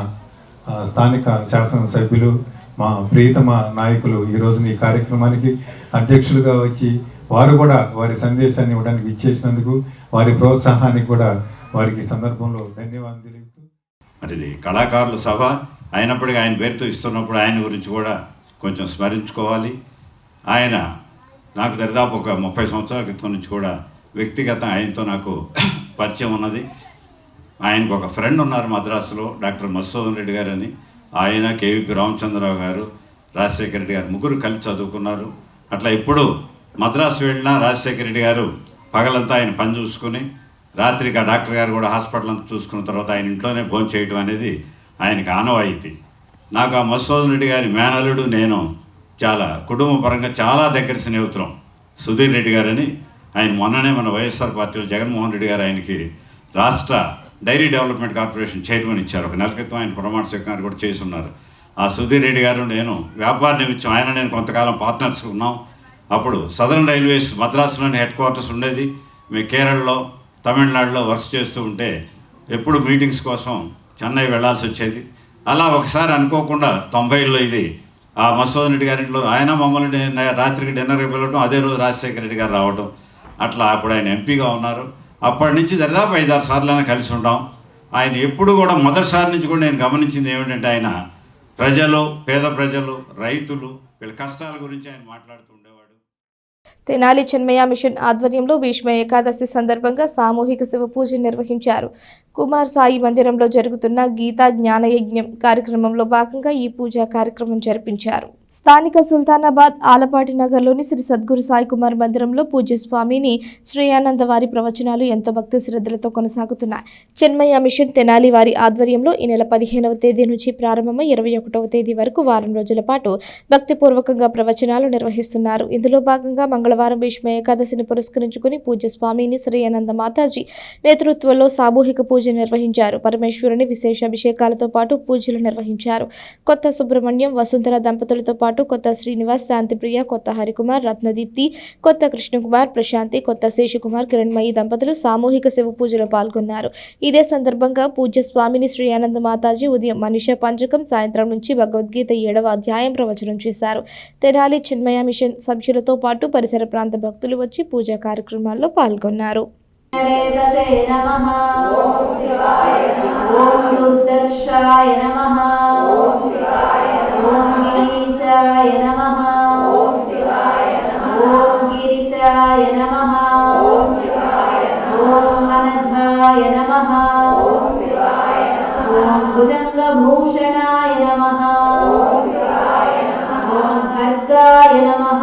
స్థానిక శాసనసభ్యులు మా ప్రియతమ నాయకులు ఈ రోజున ఈ కార్యక్రమానికి అధ్యక్షులుగా వచ్చి వారు కూడా వారి సందేశాన్ని ఇవ్వడానికి ఇచ్చేసినందుకు వారి ప్రోత్సాహానికి కూడా వారికి సందర్భంలో ధన్యవాదాలు తెలుపుతూ, మరి ఇది కళాకారుల సభ అయినప్పటికీ ఆయన పేరుతో ఇస్తున్నప్పుడు ఆయన గురించి కూడా కొంచెం స్మరించుకోవాలి. ఆయన నాకు దరిదాపు ఒక 30 సంవత్సరాల క్రితం నుంచి కూడా వ్యక్తిగత ఆయనతో నాకు పరిచయం ఉన్నది. ఆయనకు ఒక ఫ్రెండ్ ఉన్నారు మద్రాసులో, డాక్టర్ మధుసూదన్ రెడ్డి గారు అని. ఆయన, కేవీపీ రామచంద్రరావు గారు, రాజశేఖర రెడ్డి గారు ముగ్గురు కలిసి చదువుకున్నారు. అట్లా ఇప్పుడు మద్రాసు వెళ్ళినా రాజశేఖర రెడ్డి గారు పగలంతా ఆయన పని చూసుకుని రాత్రికి ఆ డాక్టర్ గారు కూడా హాస్పిటల్ అంతా చూసుకున్న తర్వాత ఆయన ఇంట్లోనే భోజనం చేయడం అనేది ఆయనకు ఆనవాయితీ. నాకు ఆ మధుసూదన్ రెడ్డి గారి మేనల్లుడు నేను చాలా కుటుంబ పరంగా చాలా దగ్గర స్నేహితులం. సుధీర్ రెడ్డి గారని ఆయన మొన్ననే మన వైఎస్ఆర్ పార్టీలో జగన్మోహన్ రెడ్డి గారు ఆయనకి రాష్ట్ర డైరీ డెవలప్మెంట్ కార్పొరేషన్ చైర్మన్ ఇచ్చారు. ఒక నెల క్రితం ఆయన ప్రమాణ స్వీకారం కూడా చేసి ఉన్నారు. ఆ సుధీర్ రెడ్డి గారు నేను వ్యాపార నిమిత్తం ఆయన నేను కొంతకాలం పార్ట్నర్స్ ఉన్నాం. అప్పుడు సదరన్ రైల్వేస్ మద్రాసులోని హెడ్ క్వార్టర్స్ ఉండేది. మేము కేరళలో, తమిళనాడులో వర్క్ చేస్తూ ఉంటే ఎప్పుడు మీటింగ్స్ కోసం చెన్నై వెళ్లాల్సి వచ్చేది. అలా ఒకసారి అనుకోకుండా 90లో ఇది ఆ మధుసూదన్ రెడ్డి గారింట్లో ఆయన మమ్మల్ని రాత్రికి డిన్నర్కి వెళ్ళడం, అదే రోజు రాజశేఖర రెడ్డి గారు రావడం, అట్లా అప్పుడు ఆయన ఎంపీగా ఉన్నారు. అప్పటి నుంచి దరిదాపు 5-6 సార్లైనా కలిసి ఉంటాం. ఆయన ఎప్పుడు కూడా మొదటిసారి నుంచి కూడా నేను గమనించింది ఏమిటంటే ఆయన ప్రజలు, పేద ప్రజలు, రైతులు వీళ్ళ కష్టాల గురించి ఆయన మాట్లాడుతూ ఉండేవాడు. తెనాలి చిన్మయ మిషన్ ఆధ్వర్యంలో భీష్మ ఏకాదశి సందర్భంగా సామూహిక శివ పూజ నిర్వహించారు. కుమార్ సాయి మందిరంలో జరుగుతున్న గీతా జ్ఞాన యజ్ఞం కార్యక్రమంలో భాగంగా ఈ పూజా కార్యక్రమం జరిపించారు. స్థానిక సుల్తానాబాద్ ఆలపాటి నగర్లోని శ్రీ సద్గురు సాయి కుమార్ మందిరంలో పూజ్య స్వామిని శ్రీయానంద వారి ప్రవచనాలు ఎంతో భక్తి శ్రద్ధలతో కొనసాగుతున్నాయి. చిన్మయ మిషన్ తెనాలి వారి ఆధ్వర్యంలో ఈ నెల 15వ తేదీ నుంచి ప్రారంభమై 21వ తేదీ వరకు వారం రోజుల పాటు భక్తిపూర్వకంగా ప్రవచనాలు నిర్వహిస్తున్నారు. ఇందులో భాగంగా మంగళవారం భీష్మ ఏకాదశిని పురస్కరించుకుని పూజ్య స్వామిని శ్రీయానంద మాతాజీ నేతృత్వంలో సామూహిక పూజ నిర్వహించారు. పరమేశ్వరుని విశేష అభిషేకాలతో పాటు పూజలు నిర్వహించారు. కొత్త సుబ్రహ్మణ్యం వసుంధర దంపతులతో పాటు కొత్త శ్రీనివాస్, శాంతిప్రియ, కొత్త హరికుమార్, రత్నదీప్తి, కొత్త కృష్ణకుమార్, ప్రశాంతి, కొత్త శేషకుమార్, కిరణ్మయి దంపతులు సామూహిక శివ పూజలో పాల్గొన్నారు. ఇదే సందర్భంగా పూజ్య స్వామిని శ్రీయానంద మాతాజీ ఉదయం మనీషా పంచకం, సాయంత్రం నుంచి భగవద్గీత 7వ అధ్యాయం ప్రవచనం చేశారు. తెనాలి చిన్మయ మిషన్ సభ్యులతో పాటు పరిసర ప్రాంత భక్తులు వచ్చి పూజా కార్యక్రమాల్లో పాల్గొన్నారు. ఓం గిరీశాయ నమః. ఓం శివాయ నమః. ఓం గిరీశాయ నమః. ఓం శివాయ నమః. ఓం అనఘాయ నమః. ఓం శివాయ నమః. ఓం భుజంగభూషణాయ నమః. ఓం శివాయ నమః. ఓం భర్గాయ నమః.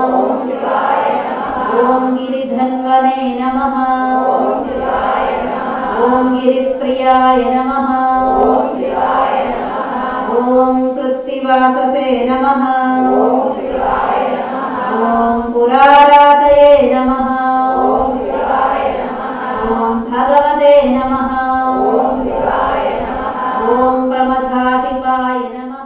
ఓం శివాయ నమః. ఓం గిరిధన్వనే నమః. ఓం శివాయ నమః. ఓం గిరిప్రియాయ నమః. ఓం శివాయ నమః. ఓం కృత్తివాససే నమః. ఓం శివాయ నమః. ఓం పురారాతయే నమః. ఓం శివాయ నమః. ఓం భగవతే నమః. ఓం శివాయ నమః. ఓం ప్రమథాధిపాయ నమః.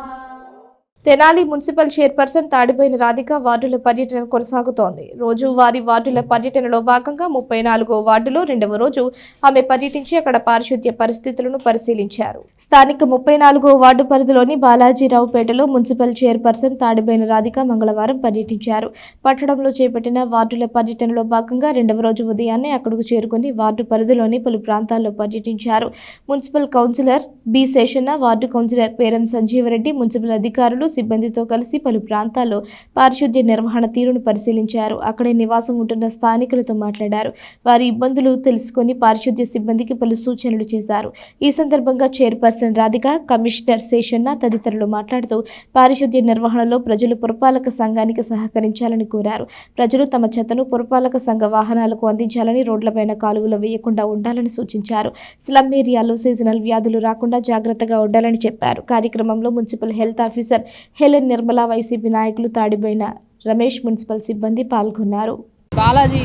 తెనాలి మున్సిపల్ చైర్పర్సన్ తాడిపోయిన రాధిక వార్డుల పర్యటన కొనసాగుతోంది. రోజు వారి వార్డుల పర్యటనలో భాగంగా 34వ వార్డులో 2వ రోజు ఆమె పర్యటించి అక్కడ పారిశుద్ధ్య పరిస్థితులను పరిశీలించారు. స్థానిక 34వ వార్డు పరిధిలోని బాలాజీరావుపేటలో మున్సిపల్ చైర్పర్సన్ తాడిపోయిన రాధిక మంగళవారం పర్యటించారు. పట్టణంలో చేపట్టిన వార్డుల పర్యటనలో భాగంగా 2వ రోజు ఉదయాన్నే అక్కడకు చేరుకుని వార్డు పరిధిలోని పలు ప్రాంతాల్లో పర్యటించారు. Municipal councillor B Seshanna, ward councillor Peram Sanjeevareddy, municipal అధికారులు సిబ్బందితో కలిసి పలు ప్రాంతాల్లో పారిశుద్ధ్య నిర్వహణ తీరును పరిశీలించారు. అక్కడే నివాసం ఉంటున్న స్థానికులతో మాట్లాడారు. వారి ఇబ్బందులు తెలుసుకుని పారిశుద్ధ్య సిబ్బందికి పలు సూచనలు చేశారు. ఈ సందర్భంగా చైర్పర్సన్ రాధిక, కమిషనర్ శేషన్న తదితరులు మాట్లాడుతూ పారిశుద్ధ్య నిర్వహణలో ప్రజలు పురపాలక సంఘానికి సహకరించాలని కోరారు. ప్రజలు తమ చెత్తను పురపాలక సంఘ వాహనాలకు అందించాలని, రోడ్లపైన కాలువలు వేయకుండా ఉండాలని సూచించారు. స్లమ్ ఏరియాలో సీజనల్ వ్యాధులు రాకుండా జాగ్రత్తగా ఉండాలని చెప్పారు. కార్యక్రమంలో municipal health officer Helen Nirmala, YCP నాయకులు తాడిపోయిన రమేష్, మున్సిపల్ సిబ్బంది పాల్గొన్నారు. బాలాజీ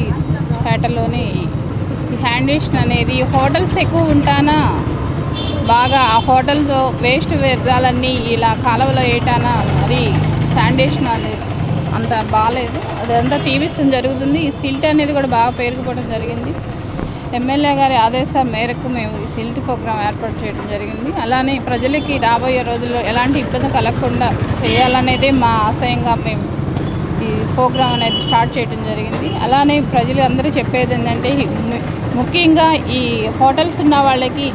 పేటలోని హ్యాండిషన్ అనేది హోటల్స్ ఎక్కువ ఉంటానా బాగా ఆ హోటల్తో వేస్ట్ వ్యర్థాలన్నీ ఇలా కాలువలో వేయటానా మరి శానిటేషన్ అనేది అంత బాగాలేదు. అదంతా తీపిస్తుంది జరుగుతుంది. ఈ సిల్ట్ అనేది కూడా బాగా పేరుకుపోవడం జరిగింది. ఎమ్మెల్యే గారి ఆదేశాల మేరకు మేము ఈ సిల్ట్ ప్రోగ్రాం ఏర్పాటు చేయడం జరిగింది. అలానే ప్రజలకి రాబోయే రోజుల్లో ఎలాంటి ఇబ్బంది కలగకుండా చేయాలనేదే మా ఆశయంగా మేము ఈ ప్రోగ్రాం అనేది స్టార్ట్ చేయడం జరిగింది. అలానే ప్రజలు అందరూ చెప్పేది ఏంటంటే ముఖ్యంగా ఈ హోటల్స్ ఉన్న వాళ్ళకి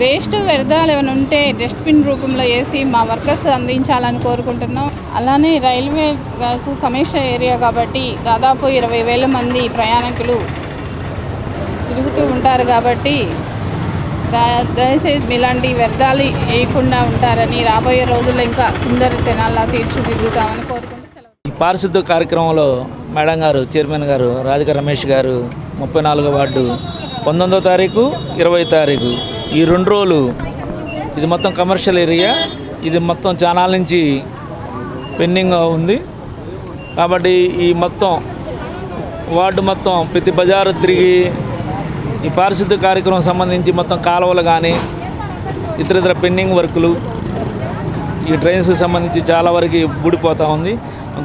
వేస్ట్ వ్యర్థాలు ఏమైనా ఉంటే డస్ట్బిన్ రూపంలో వేసి మా వర్కర్స్ అందించాలని కోరుకుంటున్నాం. అలానే రైల్వే కమిషనర్ ఏరియా కాబట్టి దాదాపు 20,000 మంది ప్రయాణికులు తిరుగుతూ ఉంటారు కాబట్టి దయచేసి ఇలాంటి వ్యర్థాలు వేయకుండా ఉంటారని, రాబోయే రోజుల్లో ఇంకా సుందర తెనాల్లా తీర్చిదిద్దుతామని కోరుకుంటున్నాం. ఈ పారిశుద్ధ కార్యక్రమంలో మేడం గారు, చైర్మన్ గారు రాధిక రమేష్ గారు 34వ వార్డు 19వ తారీఖు 20వ తారీఖు ఈ 2 రోజులు ఇది మొత్తం కమర్షియల్ ఏరియా. ఇది మొత్తం చానాల నుంచి పెండింగ్ ఉంది కాబట్టి ఈ మొత్తం వార్డు మొత్తం ప్రతి బజారు తిరిగి ఈ పారిశుద్ధ కార్యక్రమం సంబంధించి మొత్తం కాలువలు కానీ ఇతర పెండింగ్ వర్కులు ఈ డ్రైన్స్కి సంబంధించి చాలా వరకు ఊడిపోతూ ఉంది.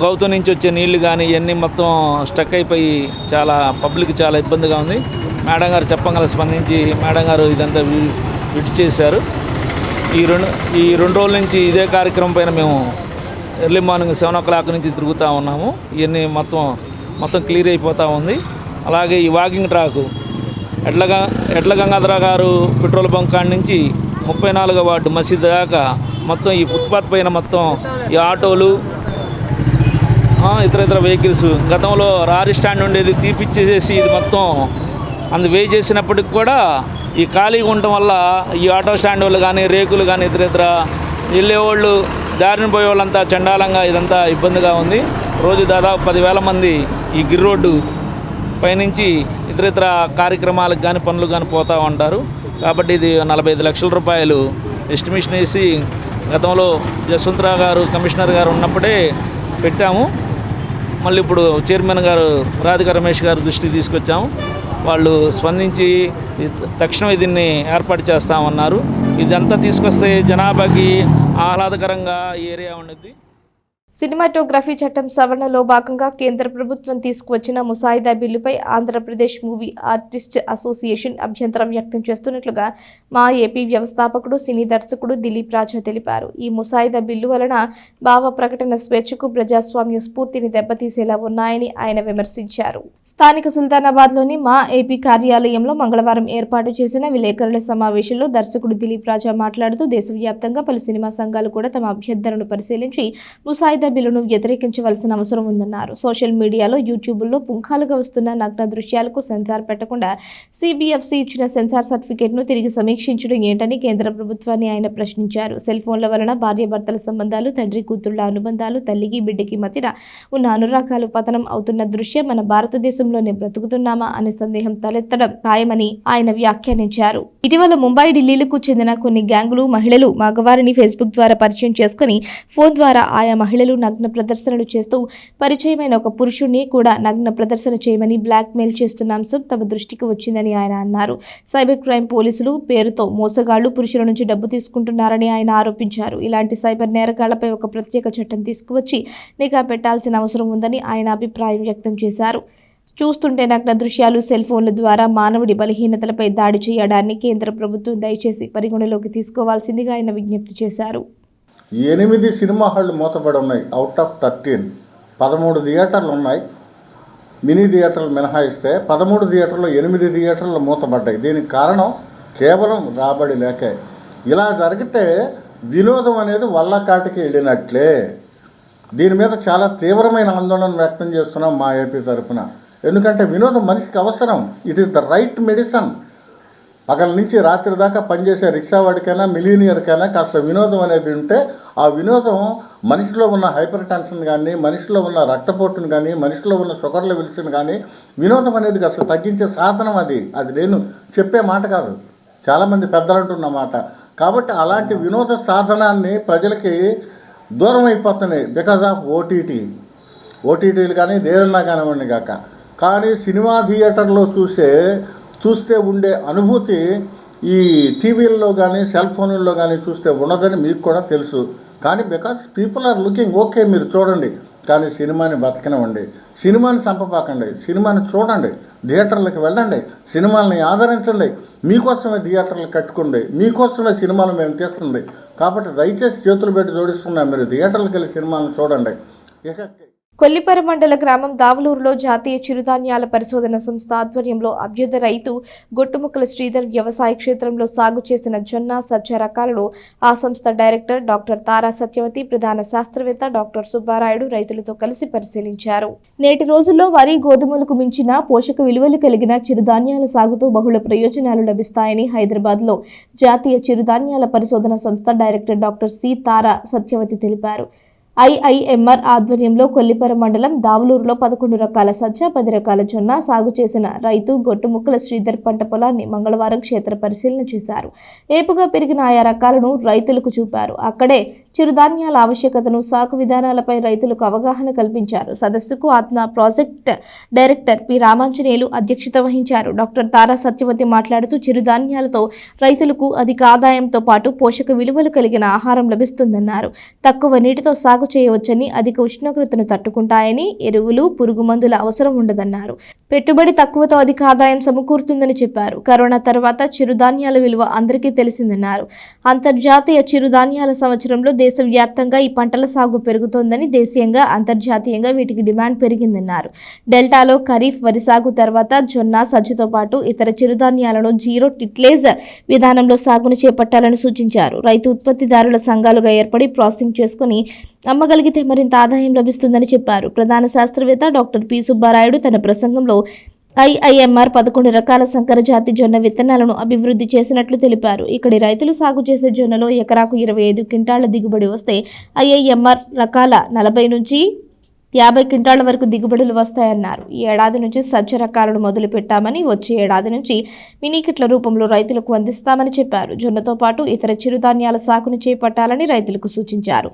గౌతమ్ నుంచి వచ్చే నీళ్లు కానీ ఇవన్నీ మొత్తం స్టక్ అయిపోయి చాలా పబ్లిక్ చాలా ఇబ్బందిగా ఉంది. మేడం గారు చెప్పగల స్పందించి మేడం గారు ఇదంతా విడి చేశారు. ఈ రెండు రోజుల నుంచి ఇదే కార్యక్రమం పైన మేము ఎర్లీ మార్నింగ్ 7 o'clock నుంచి తిరుగుతూ ఉన్నాము. ఇవన్నీ మొత్తం క్లియర్ అయిపోతూ ఉంది. అలాగే ఈ వాకింగ్ ట్రాకు ఎడ్ల గంగాధర గారు పెట్రోల్ బంక్ కాడి నుంచి 34వ వార్డు మసీద్ దాకా మొత్తం ఈ ఫుట్పాత్ పైన మొత్తం ఈ ఆటోలు ఇతర వెహికల్స్ గతంలో రారీ స్టాండ్ ఉండేది తీపిచ్చేసేసి ఇది మొత్తం వే చేసినప్పటికి కూడా ఈ ఖాళీగా ఉండటం వల్ల ఈ ఆటో స్టాండ్ వాళ్ళు కానీ రేకులు కానీ ఇతర వెళ్ళేవాళ్ళు దారిని పోయే వాళ్ళంతా చండాలంగా ఇదంతా ఇబ్బందిగా ఉంది. రోజు దాదాపు 10,000 మంది ఈ గిర్ రోడ్డు పైనుంచి ఇతరితర కార్యక్రమాలకు కానీ పనులు కానీ పోతూ ఉంటారు. కాబట్టి ఇది 45 లక్షల రూపాయలు ఎస్టిమేషన్ వేసి గతంలో జస్వంతరావు గారు కమిషనర్ గారు ఉన్నప్పుడే పెట్టాము. మళ్ళీ ఇప్పుడు చైర్మన్ గారు రాధిక రమేష్ గారు దృష్టికి తీసుకొచ్చాము. వాళ్ళు స్పందించి తక్షణమే దీన్ని ఏర్పాటు చేస్తామన్నారు. ఇదంతా తీసుకొస్తే జనాభాకి ఆహ్లాదకరంగా ఈ ఏరియా ఉండేది. సినిమాటోగ్రఫీ చట్టం సవరణలో భాగంగా కేంద్ర ప్రభుత్వం తీసుకువచ్చిన ముసాయిదా బిల్లుపై ఆంధ్రప్రదేశ్ మూవీ ఆర్టిస్ట్ అసోసియేషన్ అభ్యంతరం వ్యక్తం చేస్తున్నట్లుగా మా ఏపీ వ్యవస్థాపకుడు సినీ దర్శకుడు దిలీప్ రాజా తెలిపారు. ఈ ముసాయిదా బిల్లు వలన భావ ప్రకటన స్వేచ్ఛకు ప్రజాస్వామ్య స్ఫూర్తిని దెబ్బతీసేలా ఉన్నాయని ఆయన విమర్శించారు. స్థానిక సుల్తానాబాద్లోని మా ఏపీ కార్యాలయంలో మంగళవారం ఏర్పాటు చేసిన విలేకరుల సమావేశంలో దర్శకుడు దిలీప్ రాజా మాట్లాడుతూ దేశవ్యాప్తంగా పలు సినిమా సంఘాలు కూడా తమ అభ్యర్థనను పరిశీలించి ముసాయిదా బిల్లును వ్యతిరేకించవలసిన అవసరం ఉందన్నారు. సోషల్ మీడియాలో యూట్యూబ్లో పుంఖాలుగా వస్తున్న నగ్న దృశ్యాలకు సెన్సార్ పెట్టకుండా సిబిఎఫ్సి ఇచ్చిన సెన్సార్ సర్టిఫికేట్ను తిరిగి సమీక్షించడం ఏంటని కేంద్ర ప్రభుత్వాన్ని ఆయన ప్రశ్నించారు. సెల్ ఫోన్ల వలన భార్యాభర్తల సంబంధాలు, తండ్రి కూతుళ్ల అనుబంధాలు, తల్లికి బిడ్డకి మధ్యన ఉన్న అనురాగాలు పతనం అవుతున్న దృశ్యం మన భారతదేశంలోనే బ్రతుకుతున్నామా అనే సందేహం తలెత్తడం ఖాయమని ఆయన వ్యాఖ్యానించారు. ఇటీవల ముంబై, ఢిల్లీలకు చెందిన కొన్ని గ్యాంగులు మహిళలు మగవారిని ఫేస్బుక్ ద్వారా పరిచయం చేసుకుని ఫోన్ ద్వారా ఆయా మహిళలు నగ్న ప్రదర్శనలు చేస్తూ పరిచయమైన ఒక పురుషుణ్ణి కూడా నగ్న ప్రదర్శన చేయమని బ్లాక్ మెయిల్ చేస్తున్న అంశం తమ దృష్టికి వచ్చిందని ఆయన అన్నారు. సైబర్ క్రైమ్ పోలీసులు పేరుతో మోసగాళ్లు పురుషుల నుంచి డబ్బు తీసుకుంటున్నారని ఆయన ఆరోపించారు. ఇలాంటి సైబర్ నేరగాళ్లపై ఒక ప్రత్యేక చట్టం తీసుకువచ్చి నిఘా పెట్టాల్సిన అవసరం ఉందని ఆయన అభిప్రాయం వ్యక్తం చేశారు. చూస్తుంటే నగ్న దృశ్యాలు, సెల్ ఫోన్ల ద్వారా మానవుడి బలహీనతలపై దాడి చేయడాన్ని కేంద్ర ప్రభుత్వం దయచేసి పరిగణలోకి తీసుకోవాల్సిందిగా ఆయన విజ్ఞప్తి చేశారు. 8 సినిమా హాళ్ళు మూతపడి ఉన్నాయి. అవుట్ ఆఫ్ 13 13 థియేటర్లు ఉన్నాయి. మినీ థియేటర్లు మినహాయిస్తే 13 థియేటర్లు 8 థియేటర్లు మూతపడ్డాయి. దీనికి కారణం కేవలం రాబడి లేకే. ఇలా జరిగితే వినోదం అనేది వల్లకాటికి వెళ్ళినట్లే. దీని మీద చాలా తీవ్రమైన ఆందోళన వ్యక్తం చేస్తున్నాం మా ఏపీ తరఫున. ఎందుకంటే వినోదం మనిషికి అవసరం. It is the right medicine. పగల నుంచి రాత్రి దాకా పనిచేసే రిక్షావాడికైనా మిలీనియర్కైనా కాస్త వినోదం అనేది ఉంటే ఆ వినోదం మనిషిలో ఉన్న హైపర్ టెన్షన్ కానీ, మనిషిలో ఉన్న రక్తపోటును కానీ, మనిషిలో ఉన్న షుగర్ లెవెల్స్ని కానీ వినోదం అనేది కాస్త తగ్గించే సాధనం. అది నేను చెప్పే మాట కాదు, చాలామంది పెద్దలు అంటున్న మాట. కాబట్టి అలాంటి వినోద సాధనాన్ని ప్రజలకి దూరం అయిపోతున్నాయి బికాజ్ ఆఫ్ ఓటీటీలు కానీ దేదన్నా కానివ్వండి కాక. కానీ సినిమా థియేటర్లో చూస్తే ఉండే అనుభూతి ఈ టీవీల్లో కానీ సెల్ ఫోన్లలో కానీ చూస్తే ఉండదని మీకు కూడా తెలుసు. కానీ because people are looking, okay మీరు చూడండి, కానీ సినిమాని బతకనివ్వండి, సినిమాని చంపపాకండి, సినిమాని చూడండి, థియేటర్లకు వెళ్ళండి, సినిమాలని ఆదరించండి. మీకోసమే థియేటర్లు కట్టుకోండి, మీకోసమే సినిమాలు మేము తీస్తుంది. కాబట్టి దయచేసి చేతులు పెట్టి జోడిస్తున్నాం, మీరు థియేటర్లకు వెళ్ళి సినిమాలను చూడండి. కొల్లిపర మండల గ్రామం దావులూరులో జాతీయ చిరుధాన్యాల పరిశోధన సంస్థ ఆధ్వర్యంలో అభ్యుదయ రైతు గొట్టుముక్కల శ్రీధర్ వ్యవసాయ క్షేత్రంలో సాగు చేసిన జొన్న, సజ్జ రకాలను ఆ సంస్థ డైరెక్టర్ డాక్టర్ తారా సత్యవతి, ప్రధాన శాస్త్రవేత్త డాక్టర్ సుబ్బారాయుడు రైతులతో కలిసి పరిశీలించారు. నేటి రోజుల్లో వరి, గోధుమలకు మించిన పోషక విలువలు కలిగిన చిరుధాన్యాల సాగుతో బహుళ ప్రయోజనాలు లభిస్తాయని హైదరాబాద్లో జాతీయ చిరుధాన్యాల పరిశోధన సంస్థ director doctor C Tara Satyavathi తెలిపారు. ఐఐఎంఆర్ ఆధ్వర్యంలో కొల్లిపర మండలం దావులూరులో 11 రకాల సజ్జ, 10 రకాల జొన్న సాగు చేసిన రైతు గొట్టుముక్కల శ్రీధర్ పంట పొలాన్ని మంగళవారం క్షేత్ర పరిశీలన చేశారు. ఏపుగా పెరిగిన ఆయా రకాలను రైతులకు చూపారు. అక్కడే చిరుధాన్యాల ఆవశ్యకతను, సాగు విధానాలపై రైతులకు అవగాహన కల్పించారు. సదస్సుకు ఆత్మ ప్రాజెక్ట్ డైరెక్టర్ పి రామాంజనేయులు అధ్యక్షత వహించారు. డాక్టర్ తారా సత్యవతి మాట్లాడుతూ చిరుధాన్యాలతో రైతులకు అధిక ఆదాయంతో పాటు పోషక విలువలు కలిగిన ఆహారం లభిస్తుందన్నారు. తక్కువ నీటితో సాగు చేయవచ్చని, అధిక ఉష్ణోగ్రతను తట్టుకుంటాయని, ఎరువులు, పురుగు మందుల అవసరం ఉండదన్నారు. పెట్టుబడి తక్కువతో అధిక ఆదాయం సమకూరుతుందని చెప్పారు. కరోనా తర్వాత చిరుధాన్యాల విలువ అందరికీ తెలిసిందన్నారు. అంతర్జాతీయ చిరుధాన్యాల సంవత్సరంలో దేశవ్యాప్తంగా ఈ పంటల సాగు పెరుగుతోందని, దేశీయంగా అంతర్జాతీయంగా వీటికి డిమాండ్ పెరిగిందన్నారు. డెల్టాలో ఖరీఫ్ వరి సాగు తర్వాత జొన్న, సజ్జతో పాటు ఇతర చిరుధాన్యాలను జీరో టిట్లేజ్ విధానంలో సాగును చేపట్టాలని సూచించారు. రైతు ఉత్పత్తిదారుల సంఘాలుగా ఏర్పడి ప్రాసెసింగ్ చేసుకుని అమ్మగలిగితే మరింత ఆదాయం లభిస్తుందని చెప్పారు. ప్రధాన శాస్త్రవేత్త డాక్టర్ పి సుబ్బారాయుడు తన ప్రసంగంలో ఐఐఎంఆర్ 11 రకాల సంకర జాతి జొన్న విత్తనాలను అభివృద్ధి చేసినట్లు తెలిపారు. ఇక్కడి రైతులు సాగు చేసే జొన్నలో ఎకరాకు 25 క్వింటాళ్ల దిగుబడి వస్తే ఐఐఎంఆర్ రకాల 40 నుంచి 50 క్వింటాళ్ల వరకు దిగుబడులు వస్తాయన్నారు. ఈ ఏడాది నుంచి సజ్జ రకాలను మొదలు పెట్టామని, వచ్చే ఏడాది నుంచి మినీ కిట్ల రూపంలో రైతులకు అందిస్తామని చెప్పారు. జొన్నతో పాటు ఇతర చిరుధాన్యాల సాగును చేపట్టాలని రైతులకు సూచించారు.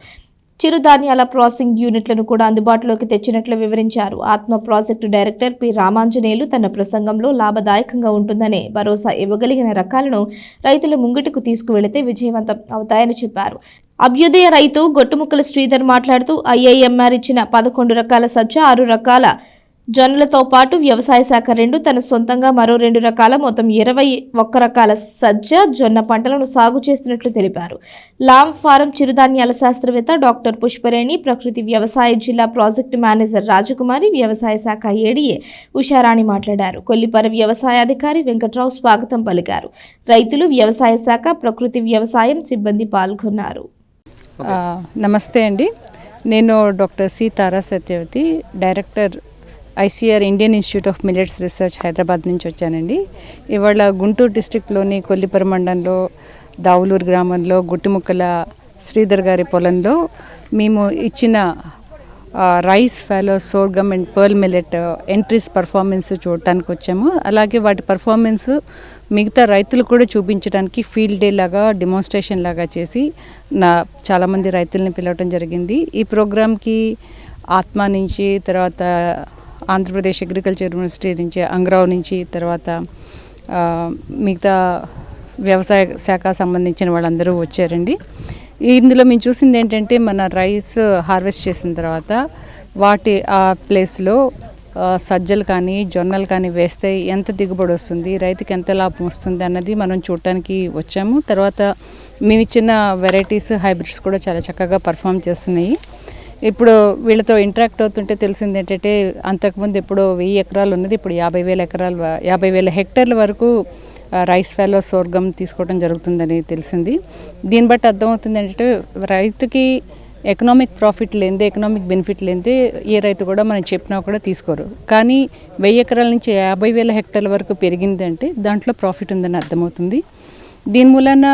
చిరుధాన్యాల ప్రాసెసింగ్ యూనిట్లను కూడా అందుబాటులోకి తెచ్చినట్లు వివరించారు. ఆత్మ ప్రాజెక్టు డైరెక్టర్ పి రామాంజనేయులు తన ప్రసంగంలో లాభదాయకంగా ఉంటుందనే భరోసా ఇవ్వగలిగిన రకాలను రైతుల ముంగిటికి తీసుకువెళితే విజయవంతం అవుతాయని చెప్పారు. అభ్యుదయ రైతు గొట్టుముక్కల శ్రీధర్ మాట్లాడుతూ ఐఐఎంఆర్ ఇచ్చిన 11 రకాల సజ్జ, 6 రకాల జొన్నలతో పాటు వ్యవసాయ శాఖ 2 తన సొంతంగా మరో 2 రకాల మొత్తం 21 రకాల సజ్జ, జొన్న పంటలను సాగు చేస్తున్నట్లు తెలిపారు. లామ్ ఫారం చిరుధాన్యాల శాస్త్రవేత్త డాక్టర్ పుష్పరేణి, ప్రకృతి వ్యవసాయ జిల్లా ప్రాజెక్టు మేనేజర్ రాజకుమారి, వ్యవసాయ శాఖ ఏడీఏ ఉషారాణి మాట్లాడారు. కొల్లిపర వ్యవసాయాధికారి వెంకట్రావు స్వాగతం పలికారు. రైతులు, వ్యవసాయ శాఖ, ప్రకృతి వ్యవసాయం సిబ్బంది పాల్గొన్నారు. నమస్తే అండి, నేను doctor C Tara Satyavathi, director ICR Indian Institute of Millets Research Hyderabad నుంచి వచ్చానండి. ఇవాళ గుంటూరు డిస్ట్రిక్ట్లోని కొల్లిపర మండలంలో దావులూరు గ్రామంలో గుట్టిముక్కల శ్రీధర్ గారి పొలంలో మేము ఇచ్చిన rice, fellow, sorghum and pearl millet entries performance చూడటానికి వచ్చాము. అలాగే వాటి పర్ఫార్మెన్స్ మిగతా రైతులు కూడా చూపించడానికి ఫీల్డ్ డే లాగా, డెమోన్స్ట్రేషన్ లాగా చేసి చాలామంది రైతుల్ని పిలవటం జరిగింది. ఈ ప్రోగ్రామ్కి ఆత్మ నుంచి, తర్వాత ఆంధ్రప్రదేశ్ అగ్రికల్చర్ యూనివర్సిటీ నుంచి, అంగ్రావ్ నుంచి, తర్వాత మిగతా వ్యవసాయ శాఖ సంబంధించిన వాళ్ళందరూ వచ్చారండి. ఇందులో మేము చూసింది ఏంటంటే, మన రైస్ హార్వెస్ట్ చేసిన తర్వాత వాటి ఆ ప్లేస్లో సజ్జలు కానీ జొన్నలు కానీ వేస్తే ఎంత దిగుబడి వస్తుంది, రైతుకి ఎంత లాభం వస్తుంది అన్నది మనం చూడటానికి వచ్చాము. తర్వాత మేము ఇచ్చిన వెరైటీస్, హైబ్రిడ్స్ కూడా చాలా చక్కగా పర్ఫామ్ చేస్తున్నాయి. ఇప్పుడు వీళ్ళతో ఇంటరాక్ట్ అవుతుంటే తెలిసింది ఏంటంటే, అంతకుముందు ఎప్పుడో 1000 ఎకరాలు ఉన్నది ఇప్పుడు 50,000 హెక్టార్ల వరకు రైస్, ఫెలో, సోర్గం తీసుకోవడం జరుగుతుందని తెలిసింది. దీన్ని బట్టి అర్థమవుతుంది ఏంటంటే, రైతుకి ఎకనామిక్ ప్రాఫిట్ లేనిదే, ఎకనామిక్ బెనిఫిట్ లేనిదే ఏ రైతు కూడా మనం చెప్పినా కూడా తీసుకోరు. కానీ 1000 ఎకరాల నుంచి 50,000 హెక్టార్ల వరకు పెరిగిందంటే దాంట్లో ప్రాఫిట్ ఉందని అర్థమవుతుంది. దీని మూలన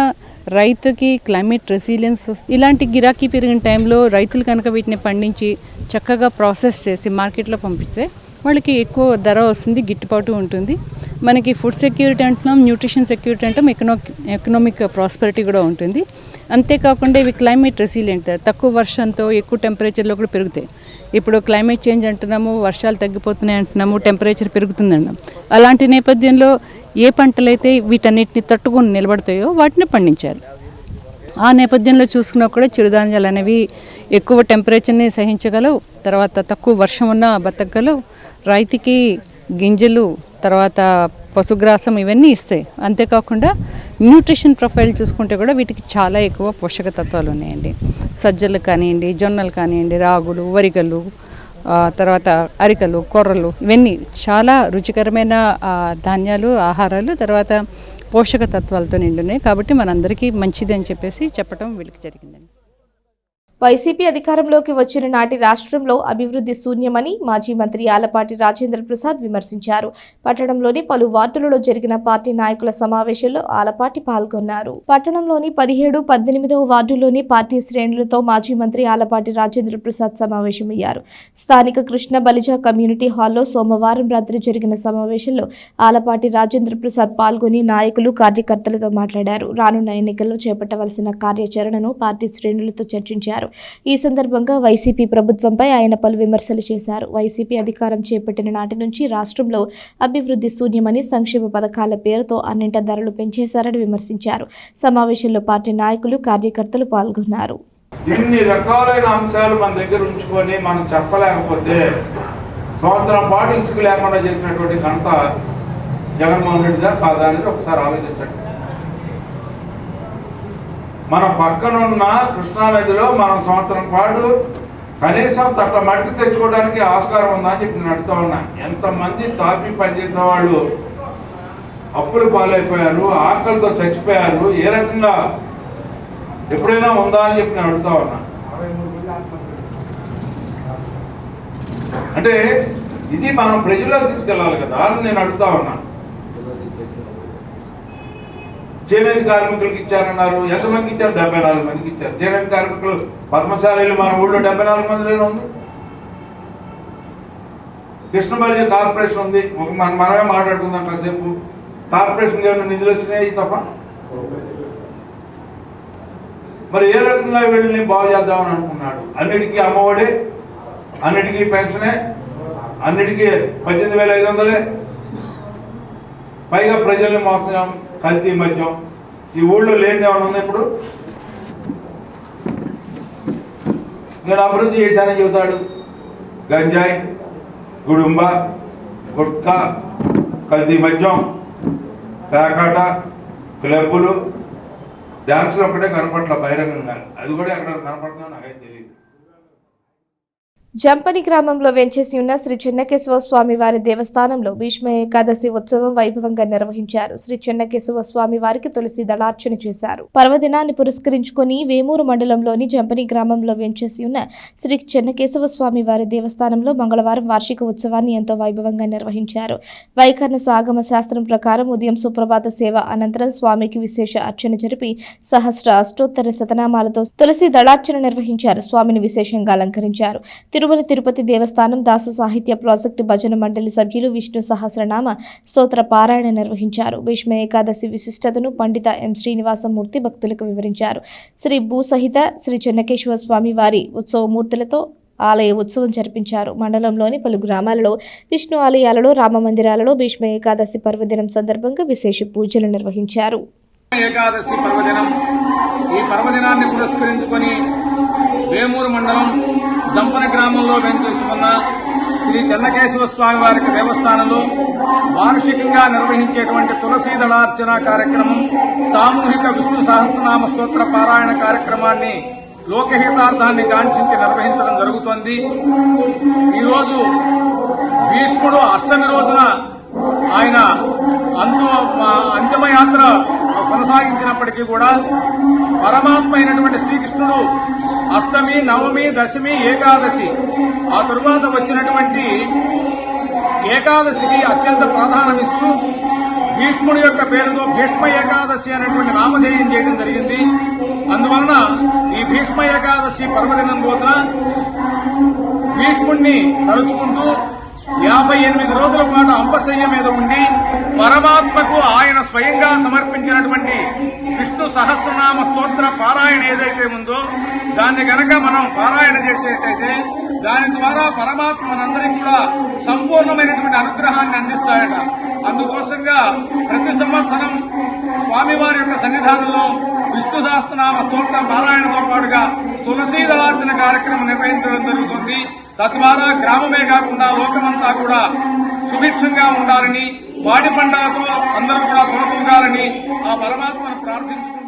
రైతుకి క్లైమేట్ రెసిలియన్స్, ఇలాంటి గిరాకీ పెరిగిన టైంలో రైతులు కనుక వీటిని పండించి చక్కగా ప్రాసెస్ చేసి మార్కెట్లో పంపిస్తే వాళ్ళకి ఎక్కువ ధర వస్తుంది, గిట్టుబాటు ఉంటుంది. మనకి ఫుడ్ సెక్యూరిటీ అంటున్నాం, న్యూట్రిషన్ సెక్యూరిటీ అంటాం, ఎకనామిక్ ప్రాస్పెరిటీ కూడా ఉంటుంది. అంతేకాకుండా ఇవి క్లైమేట్ రెసిలియంట్, తక్కువ వర్షంతో ఎక్కువ టెంపరేచర్లో కూడా పెరుగుతాయి. ఇప్పుడు క్లైమేట్ చేంజ్ అంటున్నాము, వర్షాలు తగ్గిపోతున్నాయి అంటున్నాము, టెంపరేచర్ పెరుగుతుందన్నాం. అలాంటి నేపథ్యంలో ఏ పంటలైతే వీటన్నిటిని తట్టుకొని నిలబడతాయో వాటిని పండించాలి. ఆ నేపథ్యంలో చూసుకున్నా కూడా చిరుధాన్యాలు అనేవి ఎక్కువ టెంపరేచర్ని సహించగలవు, తర్వాత తక్కువ వర్షం ఉన్నా బతకగలవు, రైతుకి గింజలు, తర్వాత పశుగ్రాసం ఇవన్నీ ఇస్తాయి. అంతేకాకుండా న్యూట్రిషన్ ప్రొఫైల్ చూసుకుంటే కూడా వీటికి చాలా ఎక్కువ పోషక తత్వాలు ఉన్నాయండి. సజ్జలు కానివ్వండి, జొన్నలు కానివ్వండి, రాగులు, వరిగలు, తర్వాత అరికలు, కొర్రలు, ఇవన్నీ చాలా రుచికరమైన ధాన్యాలు, ఆహారాలు, తర్వాత పోషక తత్వాలతో నిండున్నాయి. కాబట్టి మనందరికీ మంచిది అని చెప్పేసి చెప్పడం వీళ్ళకి జరిగిందండి. వైసీపీ అధికారంలోకి వచ్చిన నాటి రాష్ట్రంలో అభివృద్ధి శూన్యమని మాజీ మంత్రి ఆలపాటి రాజేంద్ర ప్రసాద్ విమర్శించారు. పట్టణంలోని పలు వార్డులలో జరిగిన పార్టీ నాయకుల సమావేశంలో ఆలపాటి పాల్గొన్నారు. పట్టణంలోని 17, 18వ వార్డులోని పార్టీ శ్రేణులతో మాజీ మంత్రి ఆలపాటి రాజేంద్ర ప్రసాద్ సమావేశమయ్యారు. స్థానిక కృష్ణ బలిజ కమ్యూనిటీ హాల్లో సోమవారం రాత్రి జరిగిన సమావేశంలో ఆలపాటి రాజేంద్ర ప్రసాద్ పాల్గొని నాయకులు, కార్యకర్తలతో మాట్లాడారు. రానున్న ఎన్నికల్లో చేపట్టవలసిన కార్యాచరణను పార్టీ శ్రేణులతో చర్చించారు. ఈ సందర్భంగా వైసీపీ ప్రభుత్వంపై ఆయన పలు విమర్శలు చేశారు. వైసీపీ అధికారం చేపట్టిన నాటి నుంచి రాష్ట్రంలో అభివృద్ధి శూన్యమని, సంక్షేమ పథకాల పేరుతో అన్నింట ధరలు పెంచేశారని విమర్శించారు. సమావేశంలో పార్టీ నాయకులు, కార్యకర్తలు పాల్గొన్నారు. ఇన్ని రకాలైన అంశాలు మన దగ్గర ఉంచుకొని మనం చెప్పలేకపోతే సంవత్సరం పాటు ఇసుక లేకుండా చేసినటువంటి ఘనత జగన్మోహన్ రెడ్డిగా కాదా అనేది ఒకసారి ఆలోచించండి. మన పక్కనున్న కృష్ణానదిలో మనం సంవత్సరం పాటు కనీసం తట్ట మట్టి తెచ్చుకోవడానికి ఆస్కారం ఉందా అని చెప్పి నేను అడుగుతా ఉన్నా. ఎంతమంది తాపి పనిచేసే వాళ్ళు అప్పులు పాలైపోయారు, ఆకలితో చచ్చిపోయారు, ఏ రకంగా ఎప్పుడైనా ఉందా అని చెప్పి నేను అడుగుతా ఉన్నా. అంటే ఇది మనం ప్రజల్లోకి తీసుకెళ్ళాలి కదా అని నేను అడుగుతా ఉన్నా. చేనేత కార్మికులకు ఇచ్చారన్నారు, ఎంతమందికి ఇచ్చారు? 74 మందికి ఇచ్చారు. చేనేత కార్మికులు పద్మశాలీలు మన ఊళ్ళో 74 మందిలోనే ఉంది. కృష్ణబల్లి కార్పొరేషన్ ఉంది, మనమే మాట్లాడుకుందాం కాసేపు. కార్పొరేషన్ ఏమైనా నిధులు వచ్చినాయి తప్ప మరి ఏ రకంగా వీళ్ళని బాగు చేద్దామని అనుకున్నాడు? అన్నిటికీ అమ్మఒడే, అన్నిటికీ పెన్షనే, అన్నిటికీ 18,500, పైగా ప్రజల్ని మోసం, కల్తీ మద్యం. ఈ ఊళ్ళో లేని ఏమైనా ఉంది? ఇప్పుడు నేను అభివృద్ధి చేశానని చెబుతాడు. గంజాయి, గుడుంబ, గుట్కా, కల్తీ మద్యం, పేకాట, క్లబ్బులు, డ్యాన్సులు ఒకటే కనపట్ల బహిరంగంగా. అది కూడా ఎక్కడ కనపడుతుందో నాకైతే తెలియదు. జంపని గ్రామంలో వెంచేసి ఉన్న శ్రీ చెన్నకేశవ స్వామి వారి దేవస్థానంలో భీష్మ ఏకాదశి ఉత్సవం వైభవంగా నిర్వహించారు. శ్రీ చెన్నకేశవ స్వామి వారికి తులసి దళార్చన చేశారు. పర్వదినాన్ని పురస్కరించుకుని వేమూరు మండలంలోని జంపని గ్రామంలో వెంచేసి ఉన్న శ్రీ చెన్నకేశవ స్వామి వారి దేవస్థానంలో మంగళవారం వార్షిక ఉత్సవాన్ని ఎంతో వైభవంగా నిర్వహించారు. వైఖర్ణ సాగమ శాస్త్రం ప్రకారం ఉదయం సుప్రభాత సేవ అనంతరం స్వామికి విశేష అర్చన జరిపి సహస్ర అష్టోత్తర శతనామాలతో తులసి దళార్చన నిర్వహించారు. స్వామిని విశేషంగా అలంకరించారు. తిరుమల తిరుపతి దేవస్థానం దాస సాహిత్య ప్రాజెక్టు భజన మండలి సభ్యులు విష్ణు సహస్రనామ స్తోత్ర పారాయణ నిర్వహించారు. భీష్మ ఏకాదశి విశిష్టతను పండిత ఎం శ్రీనివాసమూర్తి భక్తులకు వివరించారు. శ్రీ భూసహిత శ్రీ చెన్నకేశవ స్వామి వారి ఉత్సవమూర్తులతో ఆలయ ఉత్సవం జరిపించారు. మండలంలోని పలు గ్రామాలలో విష్ణు ఆలయాలలో రామ మందిరాలలో భీష్మ ఏకాదశి పర్వదినం సందర్భంగా విశేష పూజలు నిర్వహించారు. ఏకాదశి పర్వదినం. ఈ పర్వదినాన్ని పురస్కరించుకొని వేమూరు మండలం జంపన గ్రామంలో వెంచేసి ఉన్న శ్రీ చెన్నకేశవ స్వామి వారికి దేవస్థానంలో వార్షికంగా నిర్వహించేటువంటి తులసీ దళార్చన కార్యక్రమం, సామూహిక విష్ణు సహస్రనామ స్తోత్ర పారాయణ కార్యక్రమాన్ని లోకహితార్థాన్ని గాంఛించి నిర్వహించడం జరుగుతోంది. ఈరోజు భీష్ముడు అష్టమి రోజున ఆయన అంతిమయాత్ర కొనసాగించినప్పటికీ కూడా పరమాత్మ అయినటువంటి శ్రీకృష్ణుడు అష్టమి, నవమి, దశమి, ఏకాదశి ఆ తరువాత వచ్చినటువంటి ఏకాదశికి అత్యంత ప్రాధాన్యమిస్తూ భీష్ముడి యొక్క పేరుతో భీష్మ ఏకాదశి అనేటువంటి నామధేయం చేయడం జరిగింది. అందువలన ఈ భీష్మ ఏకాదశి పర్వదినం రోజున భీష్ముడిని తలుచుకుంటూ 58 రోజుల పాటు అంపశయ్య మీద ఉండి పరమాత్మకు ఆయన స్వయంగా సమర్పించినటువంటి విష్ణు సహస్రనామ స్తోత్ర పారాయణ ఏదైతే ఉందో దాన్ని గనక మనం పారాయణ చేసేటైతే దాని ద్వారా పరమాత్మ మనందరికీ కూడా సంపూర్ణమైనటువంటి అనుగ్రహాన్ని అందిస్తాయట. అందుకోసంగా ప్రతి సంవత్సరం స్వామివారి యొక్క సన్నిధానంలో విష్ణు సహస్రనామ స్తోత్ర పారాయణతో పాటుగా తులసీ దళార్చన కార్యక్రమం నిర్వహించడం జరుగుతుంది. తద్వారా గ్రామమే కాకుండా లోకమంతా కూడా సుభిక్షంగా ఉండాలని, పాడి పంటలతో అందరూ కూడా తొలతూగాలని ఆ పరమాత్మను ప్రార్థించుకుంటూ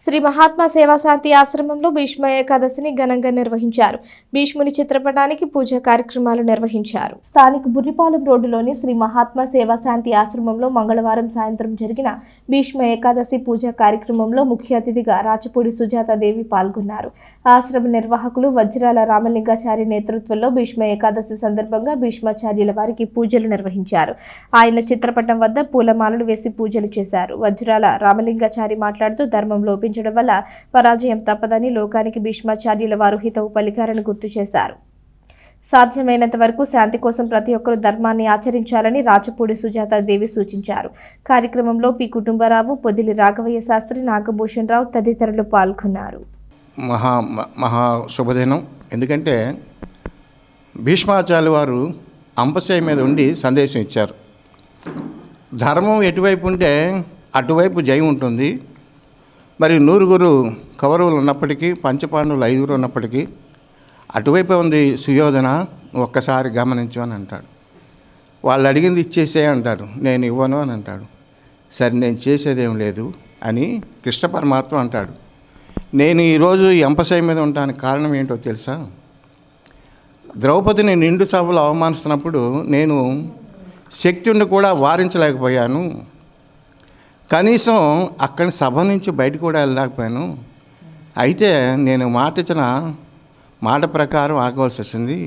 శ్రీ మహాత్మా సేవాశాంతి ఆశ్రమంలో భీష్మ ఏకాదశిని ఘనంగా నిర్వహించారు. భీష్ముని చిత్రపటానికి పూజా కార్యక్రమాలు నిర్వహించారు. స్థానిక బుర్రిపాలెం రోడ్డులోని శ్రీ మహాత్మా సేవాశాంతి ఆశ్రమంలో మంగళవారం సాయంత్రం జరిగిన భీష్మ ఏకాదశి పూజా కార్యక్రమంలో ముఖ్య అతిథిగా రాచపూడి సుజాతాదేవి పాల్గొన్నారు. ఆశ్రమ నిర్వాహకులు వజ్రాల రామలింగాచారి నేతృత్వంలో భీష్మ ఏకాదశి సందర్భంగా భీష్మాచార్యుల వారికి పూజలు నిర్వహించారు. ఆయన చిత్రపటం వద్ద పూలమాలలు వేసి పూజలు చేశారు. వజ్రాల రామలింగాచారి మాట్లాడుతూ ధర్మం లోపించడం వల్ల పరాజయం తప్పదని లోకానికి భీష్మాచార్యుల వారు హితవు పలికారని గుర్తు చేశారు. సాధ్యమైనంత వరకు శాంతి కోసం ప్రతి ఒక్కరూ ధర్మాన్ని ఆచరించాలని రాచపూడి సుజాతాదేవి సూచించారు. కార్యక్రమంలో పి కుటుంబరావు, పొదిలి రాఘవయ్య శాస్త్రి, నాగభూషణ్ రావు తదితరులు పాల్గొన్నారు. మహా శుభదినం. ఎందుకంటే భీష్మాచార్యుల వారు అంపశయ్య మీద ఉండి సందేశం ఇచ్చారు. ధర్మం ఎటువైపు ఉంటే అటువైపు జయం ఉంటుంది. మరి 9 కౌరవులు ఉన్నప్పటికీ, పంచపాండవులు 5 ఉన్నప్పటికీ అటువైపు ఉంది సుయోధన, ఒక్కసారి గమనించు అని అంటాడు. వాళ్ళు అడిగింది ఇచ్చేసే అంటారు, నేను ఇవ్వను అని అంటాడు. సరే నేను చేసేదేం లేదు అని కృష్ణ పరమాత్మ అంటాడు. నేను ఈరోజు ఈ అంపశయ్య మీద ఉండడానికి కారణం ఏంటో తెలుసా? ద్రౌపదిని నిండు సభలో అవమానిస్తున్నప్పుడు నేను శక్తిని కూడా వారించలేకపోయాను. కనీసం అక్కడి సభ నుంచి బయటకు కూడా వెళ్ళలేకపోయాను. అయితే నేను మాట ఇచ్చిన మాట ప్రకారం ఆగవలసి వచ్చింది.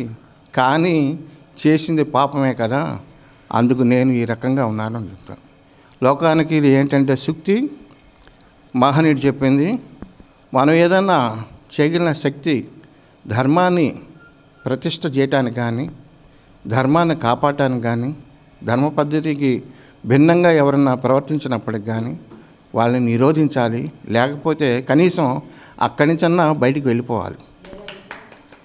కానీ చేసింది పాపమే కదా, అందుకు నేను ఈ రకంగా ఉన్నానని చెప్తాను. లోకానికి ఇది ఏంటంటే సూక్తి, మహనీయుడు చెప్పింది. మనం ఏదన్నా చేయగలిగిన శక్తి ధర్మాన్ని ప్రతిష్ఠ చేయటానికి కానీ, ధర్మాన్ని కాపాడటానికి కానీ, ధర్మ పద్ధతికి భిన్నంగా ఎవరన్నా ప్రవర్తించినప్పటికి కానీ వాళ్ళని నిరోధించాలి. లేకపోతే కనీసం అక్కడి నుంచన్నా బయటికి వెళ్ళిపోవాలి.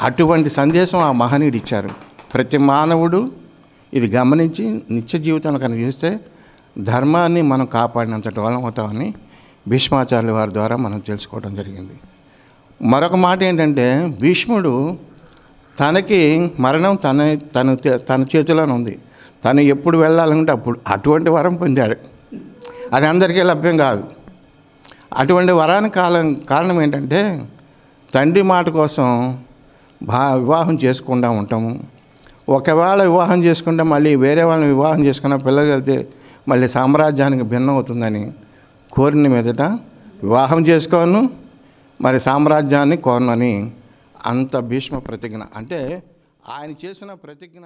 అటువంటి సందేశం ఆ మహనీయుడు ఇచ్చారు. ప్రతి మానవుడు ఇది గమనించి నిత్య జీవితంలో కనుక చూస్తే ధర్మాన్ని మనం కాపాడినంతటి వాళ్ళం అవుతామని భీష్మాచార్యుల వారి ద్వారా మనం తెలుసుకోవడం జరిగింది. మరొక మాట ఏంటంటే, భీష్ముడు తనకి మరణం తన చేతిలోనే ఉంది. తను ఎప్పుడు వెళ్ళాలంటే అప్పుడు అటువంటి వరం పొందాడు. అది అందరికీ లభ్యం కాదు. అటువంటి వరానికి కారణం ఏంటంటే, తండ్రి మాట కోసం వివాహం చేసుకుండా ఉంటాము. ఒకవేళ వివాహం చేసుకుంటే మళ్ళీ వేరే వాళ్ళని వివాహం చేసుకున్న పిల్లలు వెళ్తే మళ్ళీ సామ్రాజ్యానికి భిన్నం అవుతుందని కోరిన మీదట వివాహం చేసుకోను, మరి సామ్రాజ్యాన్ని కోరనని అంత భీష్మ ప్రతిజ్ఞ. అంటే ఆయన చేసిన ప్రతిజ్ఞ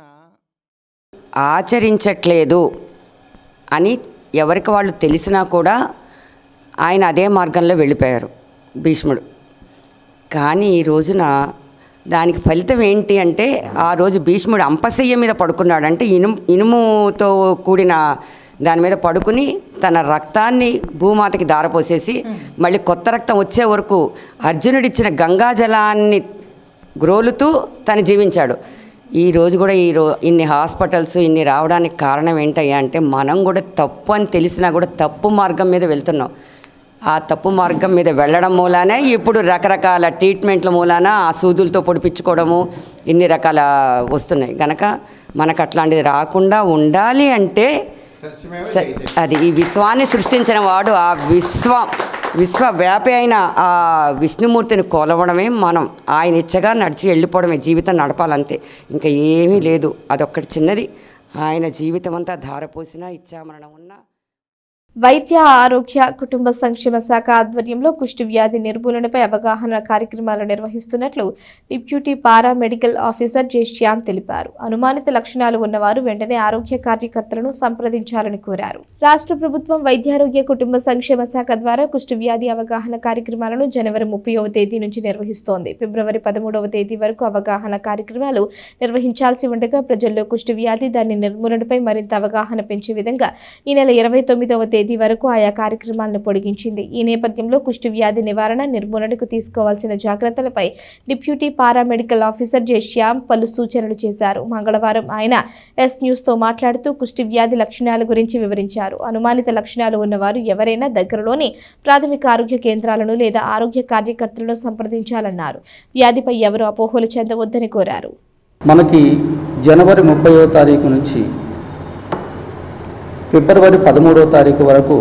ఆచరించట్లేదు అని ఎవరికి వాళ్ళు తెలిసినా కూడా ఆయన అదే మార్గంలో వెళ్ళిపోయారు భీష్ముడు. కానీ ఈ రోజున దానికి ఫలితం ఏంటి అంటే, ఆ రోజు భీష్ముడు అంపశయ్య మీద పడుకున్నాడు. అంటే ఇనుముతో కూడిన దాని మీద పడుకుని తన రక్తాన్ని భూమాతకి దారపోసేసి మళ్ళీ కొత్త రక్తం వచ్చే వరకు అర్జునుడిచ్చిన గంగాజలాన్ని గ్రోలుతూ తను జీవించాడు. ఈ రోజు కూడా ఇన్ని హాస్పిటల్స్ ఇన్ని రావడానికి కారణం ఏంటయ్యా అంటే, మనం కూడా తప్పు అని తెలిసినా కూడా తప్పు మార్గం మీద వెళ్తున్నాం. ఆ తప్పు మార్గం మీద వెళ్ళడం మూలానే ఇప్పుడు రకరకాల ట్రీట్మెంట్ల మూలాన ఆ సూదులతో పొడిపించుకోవడము ఇన్ని రకాల వస్తున్నాయి. కనుక మనకు అట్లాంటిది రాకుండా ఉండాలి అంటే అది ఈ విశ్వాన్ని సృష్టించిన వాడు, ఆ విశ్వవ్యాపి అయిన ఆ విష్ణుమూర్తిని కొలవడమే మనం. ఆయన ఇచ్చగా నడిచి వెళ్ళిపోవడమే, జీవితం నడపాలంతే, ఇంకా ఏమీ లేదు. అదొక్కటి చిన్నది. ఆయన జీవితం అంతా ధారపోసినా ఇచ్చామరణం ఉన్నా. వైద్య ఆరోగ్య కుటుంబ సంక్షేమ శాఖ ఆధ్వర్యంలో కుష్టు వ్యాధి నిర్మూలనపై అవగాహన కార్యక్రమాలు నిర్వహిస్తున్నట్లు deputy paramedical officer J Shyam తెలిపారు. అనుమానిత లక్షణాలు ఉన్నవారు వెంటనే ఆరోగ్య కార్యకర్తలను సంప్రదించాలని కోరారు. రాష్ట్ర ప్రభుత్వం వైద్యారోగ్య కుటుంబ సంక్షేమ శాఖ ద్వారా కుష్టు వ్యాధి అవగాహన కార్యక్రమాలను జనవరి 30వ తేదీ నుంచి నిర్వహిస్తోంది. ఫిబ్రవరి 13వ తేదీ వరకు అవగాహన కార్యక్రమాలు నిర్వహించాల్సి ఉండగా ప్రజల్లో కుష్టు వ్యాధి దాని నిర్మూలనపై మరింత అవగాహన పెంచే విధంగా ఈ నెల 29వ తేదీ వరకు ఆయా కార్యక్రమాలను పొడిగించింది. ఈ నేపథ్యంలో కుష్టు వ్యాధి నివారణ నిర్మూలనకు తీసుకోవాల్సిన జాగ్రత్తలపై deputy paramedical officer J Shyam పలు సూచనలు చేశారు. మంగళవారం ఆయన ఎస్ న్యూస్తో మాట్లాడుతూ కుష్టు వ్యాధి లక్షణాల గురించి వివరించారు. అనుమానిత లక్షణాలు ఉన్నవారు ఎవరైనా దగ్గరలోని ప్రాథమిక ఆరోగ్య కేంద్రాలను లేదా ఆరోగ్య కార్యకర్తలను సంప్రదించాలన్నారు. వ్యాధిపై ఎవరు అపోహలు చెందవద్దని కోరారు. మనకి జనవరి 30వ తారీఖు నుంచి ఫిబ్రవరి 13వ తారీఖు వరకు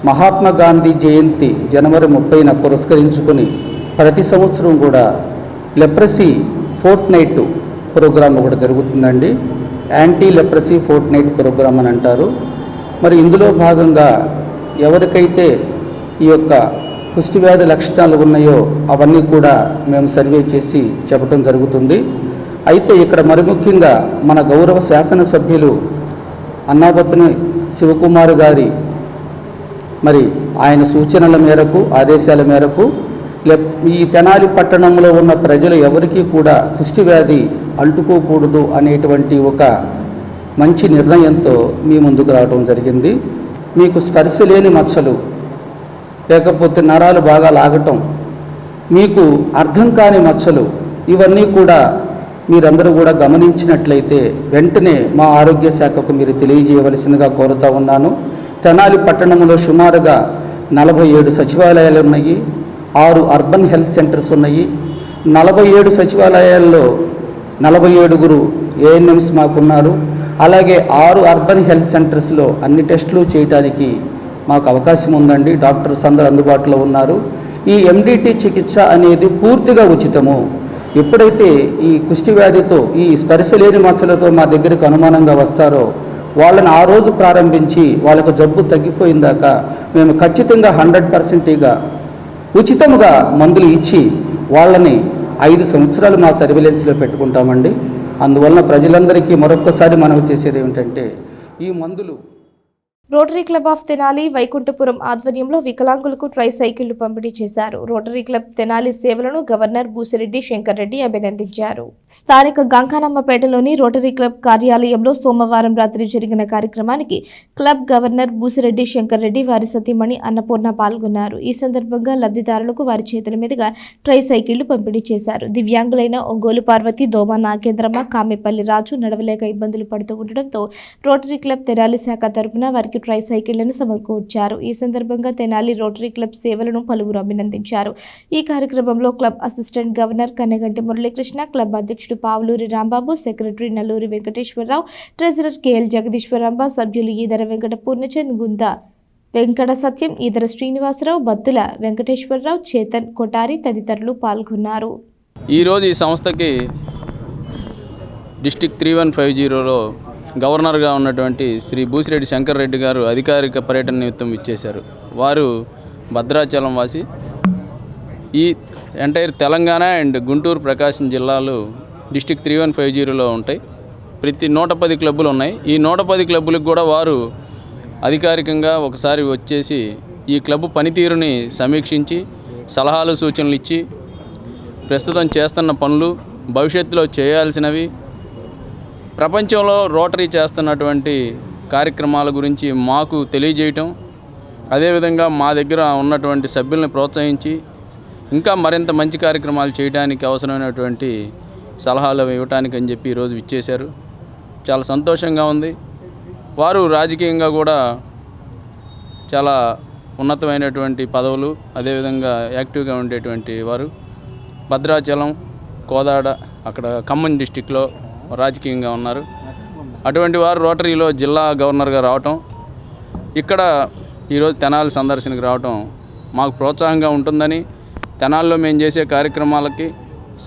మహాత్మా గాంధీ జయంతి జనవరి 30న పురస్కరించుకుని ప్రతి సంవత్సరం కూడా లెప్రసీ ఫోర్ట్ నైట్ ప్రోగ్రాం కూడా జరుగుతుందండి. Anti leprosy fortnight program అని అంటారు. మరి ఇందులో భాగంగా ఎవరికైతే ఈ యొక్క కుష్టి వ్యాధి లక్షణాలు ఉన్నాయో అవన్నీ కూడా మేము సర్వే చేసి చెప్పడం జరుగుతుంది. అయితే ఇక్కడ మరి ముఖ్యంగా మన గౌరవ శాసనసభ్యులు అన్నాబత్తుని శివకుమార్ గారి మరి ఆయన సూచనల మేరకు ఆదేశాల మేరకు ఈ తెనాలి పట్టణంలో ఉన్న ప్రజలు ఎవరికీ కూడా కుష్టి వ్యాధి అంటుకోకూడదు అనేటువంటి ఒక మంచి నిర్ణయంతో మీ ముందుకు రావడం జరిగింది. మీకు స్పర్శ లేని మచ్చలు, లేకపోతే నరాలు బాగా లాగటం, మీకు అర్థం కాని మచ్చలు, ఇవన్నీ కూడా మీరందరూ కూడా గమనించినట్లయితే వెంటనే మా ఆరోగ్య శాఖకు మీరు తెలియజేయవలసిందిగా కోరుతా ఉన్నాను. తెనాలి పట్టణంలో సుమారుగా 47 సచివాలయాలు ఉన్నాయి, 6 అర్బన్ హెల్త్ సెంటర్స్ ఉన్నాయి. 47 సచివాలయాల్లో 47 ఏఎన్ఎంస్ మాకున్నారు. అలాగే 6 అర్బన్ హెల్త్ సెంటర్స్లో అన్ని టెస్టులు చేయడానికి మాకు అవకాశం ఉందండి. డాక్టర్స్ అందరూ అందుబాటులో ఉన్నారు. ఈ ఎండిటి చికిత్స అనేది పూర్తిగా ఉచితము. ఎప్పుడైతే ఈ కుష్టి వ్యాధితో ఈ స్పర్శ లేని మచ్చలతో మా దగ్గరకు అనుమానంగా వస్తారో వాళ్ళని ఆ రోజు ప్రారంభించి వాళ్ళకు జబ్బు తగ్గిపోయిందాక మేము ఖచ్చితంగా 100%గా ఉచితముగా మందులు ఇచ్చి వాళ్ళని 5 సంవత్సరాలు మా సర్వేలెన్స్లో పెట్టుకుంటామండి. అందువలన ప్రజలందరికీ మరొక్కసారి మనవి చేసేది ఏమిటంటే ఈ మందులు rotary club of Tenali Vaikunthapuram ఆధ్వర్యంలో వికలాంగులకు ట్రై సైకిళ్లు పంపిణీ చేశారు. రోటరీ క్లబ్ తెనాలి సేవలను గవర్నర్ బూసిరెడ్డి శంకర్ రెడ్డి అభినందించారు. స్థానిక గంగానమ్మపేటలోని రోటరీ క్లబ్ కార్యాలయంలో సోమవారం రాత్రి జరిగిన కార్యక్రమానికి క్లబ్ గవర్నర్ బూసిరెడ్డి శంకర్ రెడ్డి వారి సతీమణి అన్నపూర్ణ పాల్గొన్నారు. ఈ సందర్భంగా లబ్ధిదారులకు వారి చేతుల మీదుగా ట్రై సైకిళ్లు పంపిణీ చేశారు. దివ్యాంగులైన ఒంగోలు పార్వతి, దోమ నాగేంద్రమ్మ, కామెపల్లి రాజు నడవలేక ఇబ్బందులు పడుతూ ఉండడంతో రోటరీ క్లబ్ తెనాలి శాఖ తరపున వారికి ట్రై సైకిళ్లను సమకూర్చారు. ఈ సందర్భంగా తెనాలి రోటరీ క్లబ్ సేవలను పలువురు అభినందించారు. ఈ కార్యక్రమంలో club assistant governor Kanneganti Muralikrishna, club అధ్యక్షుడు Pavuluri Rambabu, secretary Nalluri Venkateswararao, treasurer KL Jagadeeswararamba, సభ్యులు ఈదర వెంకట పూర్ణచంద్, గుందా వెంకట సత్యం, ఈదర శ్రీనివాసరావు, బత్తుల వెంకటేశ్వరరావు, చేతన్ కొటారి తదితరులు పాల్గొన్నారు. ఈరోజు ఈ సంస్థకి డిస్టిక్ 3150లో గవర్నర్గా ఉన్నటువంటి శ్రీ బూసిరెడ్డి శంకర్ రెడ్డి గారు అధికారిక పర్యటన నిమిత్తం ఇచ్చేశారు. వారు భద్రాచలం వాసి. ఈ ఎంటైర్ తెలంగాణ అండ్ గుంటూరు ప్రకాశం జిల్లాలు డిస్టిక్ 3150లో ఉంటాయి. ప్రతి 110 క్లబ్బులు ఉన్నాయి. ఈ 110 క్లబ్బులకు కూడా వారు అధికారికంగా ఒకసారి వచ్చేసి ఈ క్లబ్ పనితీరుని సమీక్షించి సలహాలు సూచనలు ఇచ్చి ప్రస్తుతం చేస్తున్న పనులు, భవిష్యత్తులో చేయాల్సినవి, ప్రపంచంలో రోటరీ చేస్తున్నటువంటి కార్యక్రమాల గురించి మాకు తెలియజేయటం, అదేవిధంగా మా దగ్గర ఉన్నటువంటి సభ్యుల్ని ప్రోత్సహించి ఇంకా మరింత మంచి కార్యక్రమాలు చేయడానికి అవసరమైనటువంటి సలహాలు ఇవ్వటానికి అని చెప్పి ఈరోజు ఇచ్చేశారు. చాలా సంతోషంగా ఉంది. వారు రాజకీయంగా కూడా చాలా ఉన్నతమైనటువంటి పదవులు, అదేవిధంగా యాక్టివ్గా ఉండేటువంటి వారు. భద్రాచలం, కోదాడ, అక్కడ ఖమ్మం డిస్టిక్లో రాజకీయంగా ఉన్నారు. అటువంటి వారు రోటరీలో జిల్లా గవర్నర్గా రావటం, ఇక్కడ ఈరోజు తెనాలి సందర్శనకు రావటం మాకు ప్రోత్సాహంగా ఉంటుందని, తెనాలిలో మేము చేసే కార్యక్రమాలకి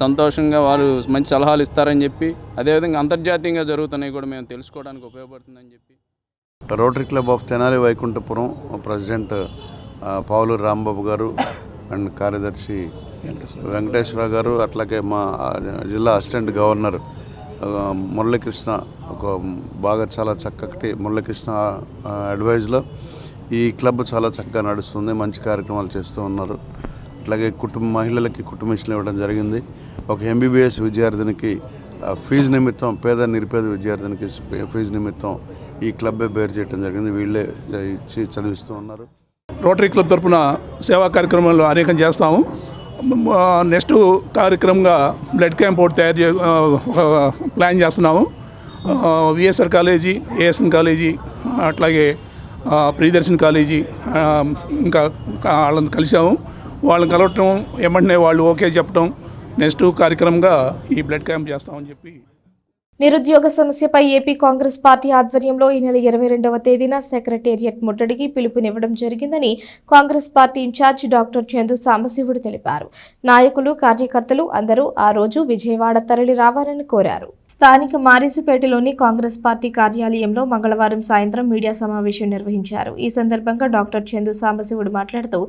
సంతోషంగా వారు మంచి సలహాలు ఇస్తారని చెప్పి, అదేవిధంగా అంతర్జాతీయంగా జరుగుతున్నాయి కూడా మేము తెలుసుకోవడానికి ఉపయోగపడుతుందని చెప్పి. Rotary club of Tenali Vaikunthapuram president Pavuluri Rambabu గారు అండ్ కార్యదర్శి వెంకటేశ్వరరావు గారు, అట్లాగే మా జిల్లా అసిస్టెంట్ గవర్నర్ మురళీకృష్ణ, ఒక బాగా చాలా చక్కటి మురళీకృష్ణ అడ్వైజ్లో ఈ క్లబ్ చాలా చక్కగా నడుస్తుంది. మంచి కార్యక్రమాలు చేస్తూ ఉన్నారు. అట్లాగే మహిళలకి కుటుంబిషన్లు ఇవ్వడం జరిగింది. ఒక MBBS విద్యార్థినికి ఫీజు నిమిత్తం, పేద నిరుపేద విద్యార్థినికి ఫీజు నిమిత్తం ఈ క్లబ్బే బేర్ చేయడం జరిగింది. వీళ్ళే ఇచ్చి చదివిస్తూ ఉన్నారు. రోటరీ క్లబ్ తరఫున సేవా కార్యక్రమాలు అనేకం చేస్తాము. నెక్స్ట్ కార్యక్రమంగా బ్లడ్ క్యాంప్ ఒకటి ప్లాన్ చేస్తున్నాము. VSR కాలేజీ, ASN కాలేజీ, అట్లాగే ప్రియదర్శన్ కాలేజీ ఇంకా వాళ్ళని కలిసాము. వాళ్ళని కలవటం ఏమంటే వాళ్ళు ఓకే చెప్పడం, నెక్స్ట్ కార్యక్రమంగా ఈ బ్లడ్ క్యాంప్ చేస్తామని చెప్పి. నిరుద్యోగ సమస్యపై ఏపీ కాంగ్రెస్ పార్టీ ఆధ్వర్యంలో ఈ నెల 22వ తేదీన సెక్రటేరియట్ ముట్టడికి పిలుపునివ్వడం జరిగిందని Congress party in charge doctor Chandu Sambasivudu తెలిపారు. నాయకులు, కార్యకర్తలు అందరూ ఆ రోజు విజయవాడ తరలి రావాలని కోరారు. స్థానిక మారిసుపేటలోని కాంగ్రెస్ పార్టీ కార్యాలయంలో మంగళవారం సాయంత్రం మీడియా సమావేశం నిర్వహించారు. ఈ సందర్భంగా డాక్టర్ చందు సాంబశివుడు మాట్లాడుతూ,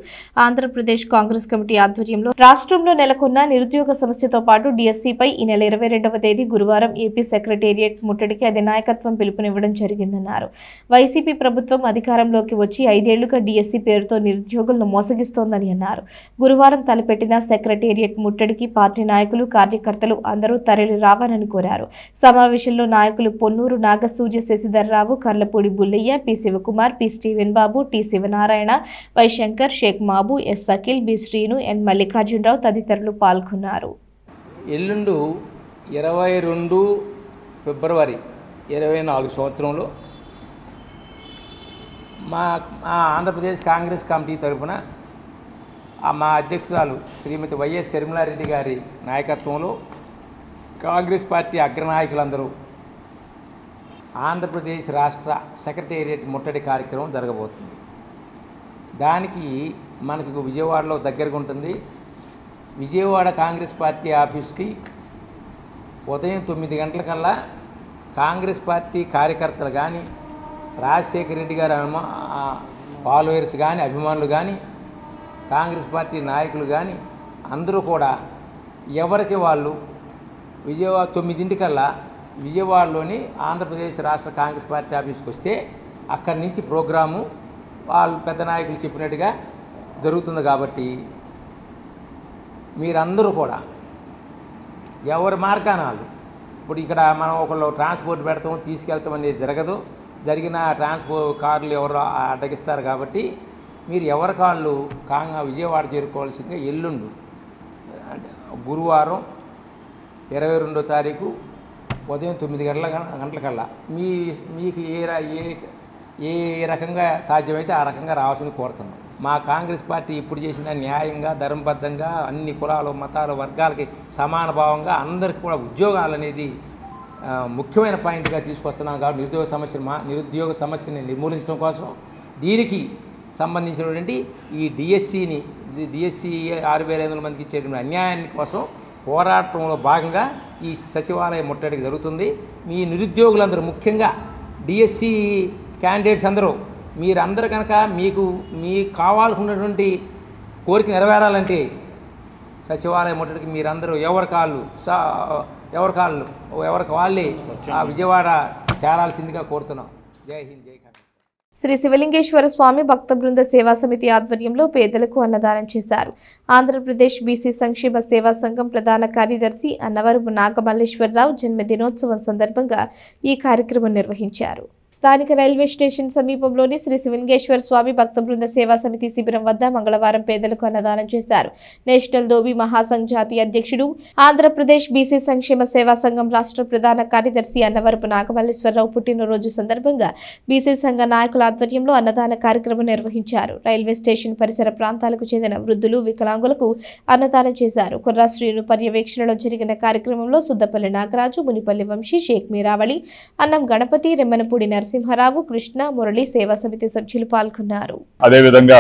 ఆంధ్రప్రదేశ్ కాంగ్రెస్ కమిటీ ఆధ్వర్యంలో రాష్ట్రంలో నెలకొన్న నిరుద్యోగ సమస్యతో పాటు డిఎస్సిపై ఈ నెల 22వ తేదీ గురువారం ఏపీ సెక్రటేరియట్ ముట్టడికి అధినాయకత్వం పిలుపునివ్వడం జరిగిందన్నారు. వైసీపీ ప్రభుత్వం అధికారంలోకి వచ్చి 5 ఏళ్లుగా డిఎస్సి పేరుతో నిరుద్యోగులను మోసగిస్తోందని అన్నారు. గురువారం తలపెట్టిన సెక్రటేరియట్ ముట్టడికి పార్టీ నాయకులు, కార్యకర్తలు అందరూ తరలి రావాలని కోరారు. సమావేశంలో నాయకులు Ponnuru Nagasurya, Sasidharrao, Karlapudi Bullaiah, P Shivakumar, P Steven Babu, T Sivanarayana, Y Shankar, Sheikh Mabu, S Akhil, B Srinu, N Mallikarjunarao తదితరులు పాల్గొన్నారు. ఎల్లుండు 22 ఫిబ్రవరి 24 సంవత్సరంలో మా ఆంధ్రప్రదేశ్ కాంగ్రెస్ కమిటీ తరఫున మా అధ్యక్షురాలు శ్రీమతి వైఎస్ శర్మిలారెడ్డి గారి నాయకత్వంలో కాంగ్రెస్ పార్టీ అగ్రనాయకులందరూ ఆంధ్రప్రదేశ్ రాష్ట్ర సెక్రటేరియట్ ముట్టడి కార్యక్రమం జరగబోతుంది. దానికి మనకు విజయవాడలో దగ్గరగా ఉంటుంది. విజయవాడ కాంగ్రెస్ పార్టీ ఆఫీస్కి ఉదయం 9 గంటలకల్లా కాంగ్రెస్ పార్టీ కార్యకర్తలు కానీ, రాజశేఖర రెడ్డి గారి ఫాలోయర్స్ కానీ, అభిమానులు కానీ, కాంగ్రెస్ పార్టీ నాయకులు కానీ అందరూ కూడా ఎవరికి వాళ్ళు విజయవాడ 9 గంటలకల్లా విజయవాడలోని ఆంధ్రప్రదేశ్ రాష్ట్ర కాంగ్రెస్ పార్టీ ఆఫీస్కి వస్తే అక్కడి నుంచి ప్రోగ్రాము వాళ్ళు పెద్ద నాయకులు చెప్పినట్టుగా జరుగుతుంది. కాబట్టి మీరందరూ కూడా ఎవరి మార్గాన వాళ్ళు, ఇప్పుడు ఇక్కడ మనం ఒకళ్ళు ట్రాన్స్పోర్ట్ పెడతాం తీసుకెళ్తాం అనేది జరగదు. జరిగిన కార్లు ఎవరు అడ్డగిస్తారు. కాబట్టి మీరు ఎవరి కాళ్ళు విజయవాడ చేరుకోవాల్సిందిగా ఎల్లుండు అంటే గురువారం 22వ తారీఖు ఉదయం 9 గంటలకల్లా మీకు ఏ రకంగా సాధ్యమైతే ఆ రకంగా రావాల్సింది కోరుతున్నాం. మా కాంగ్రెస్ పార్టీ ఇప్పుడు చేసిన న్యాయంగా ధర్మబద్ధంగా అన్ని కులాలు మతాలు వర్గాలకి సమాన భావంగా అందరికీ కూడా ఉద్యోగాలు అనేది ముఖ్యమైన పాయింట్గా తీసుకొస్తున్నాం. కాబట్టి నిరుద్యోగ సమస్యని నిర్మూలించడం కోసం దీనికి సంబంధించినటువంటి ఈ డిఎస్సి 6,500 మందికి ఇచ్చేటువంటి అన్యాయాన్ని కోసం పోరాటంలో భాగంగా ఈ సచివాలయ ముట్టడికి జరుగుతుంది. మీ నిరుద్యోగులందరూ ముఖ్యంగా డిఎస్సి క్యాండిడేట్స్ అందరూ మీరందరూ కనుక మీకు కావాల్సినటువంటి కోరిక నెరవేరాలంటే సచివాలయ ముట్టడికి మీరందరూ ఎవరికి వాళ్ళే విజయవాడ చేరాల్సిందిగా కోరుతున్నాం. జై హింద్, జై కాంగ్రెస్. శ్రీ శివలింగేశ్వర స్వామి భక్త బృంద సేవా సమితి ఆధ్వర్యంలో పేదలకు అన్నదానం చేశారు. ఆంధ్రప్రదేశ్ బీసీ సంక్షేమ సేవా సంఘం ప్రధాన కార్యదర్శి అన్నవరపు నాగమల్లేశ్వరరావు జన్మదినోత్సవం సందర్భంగా ఈ కార్యక్రమం నిర్వహించారు. స్థానిక రైల్వే స్టేషన్ సమీపంలోని శ్రీ శివలింగేశ్వర స్వామి భక్త బృంద సేవా సమితి శిబిరం వద్ద మంగళవారం పేదలకు అన్నదానం చేశారు. నేషనల్ ధోబీ మహాసంఘ్ జాతీయ అధ్యక్షుడు, ఆంధ్రప్రదేశ్ బీసీ సంక్షేమ సేవా సంఘం రాష్ట్ర ప్రధాన కార్యదర్శి అన్నవరపు నాగమల్లేశ్వరరావు పుట్టినరోజు సందర్భంగా బీసీ సంఘ నాయకుల ఆధ్వర్యంలో అన్నదాన కార్యక్రమం నిర్వహించారు. రైల్వే స్టేషన్ పరిసర ప్రాంతాలకు చెందిన వృద్ధులు, వికలాంగులకు అన్నదానం చేశారు. కుర్రా శ్రీను పర్యవేక్షణలో జరిగిన కార్యక్రమంలో సుద్దపల్లి నాగరాజు, మునిపల్లి వంశీ, షేక్ మీరావళి, అన్నం గణపతి, రెమ్మనపూడి నరసింహారావు, కృష్ణ, మురళి సేవా సమితి సభ్యులు పాల్గొన్నారు. అదేవిధంగా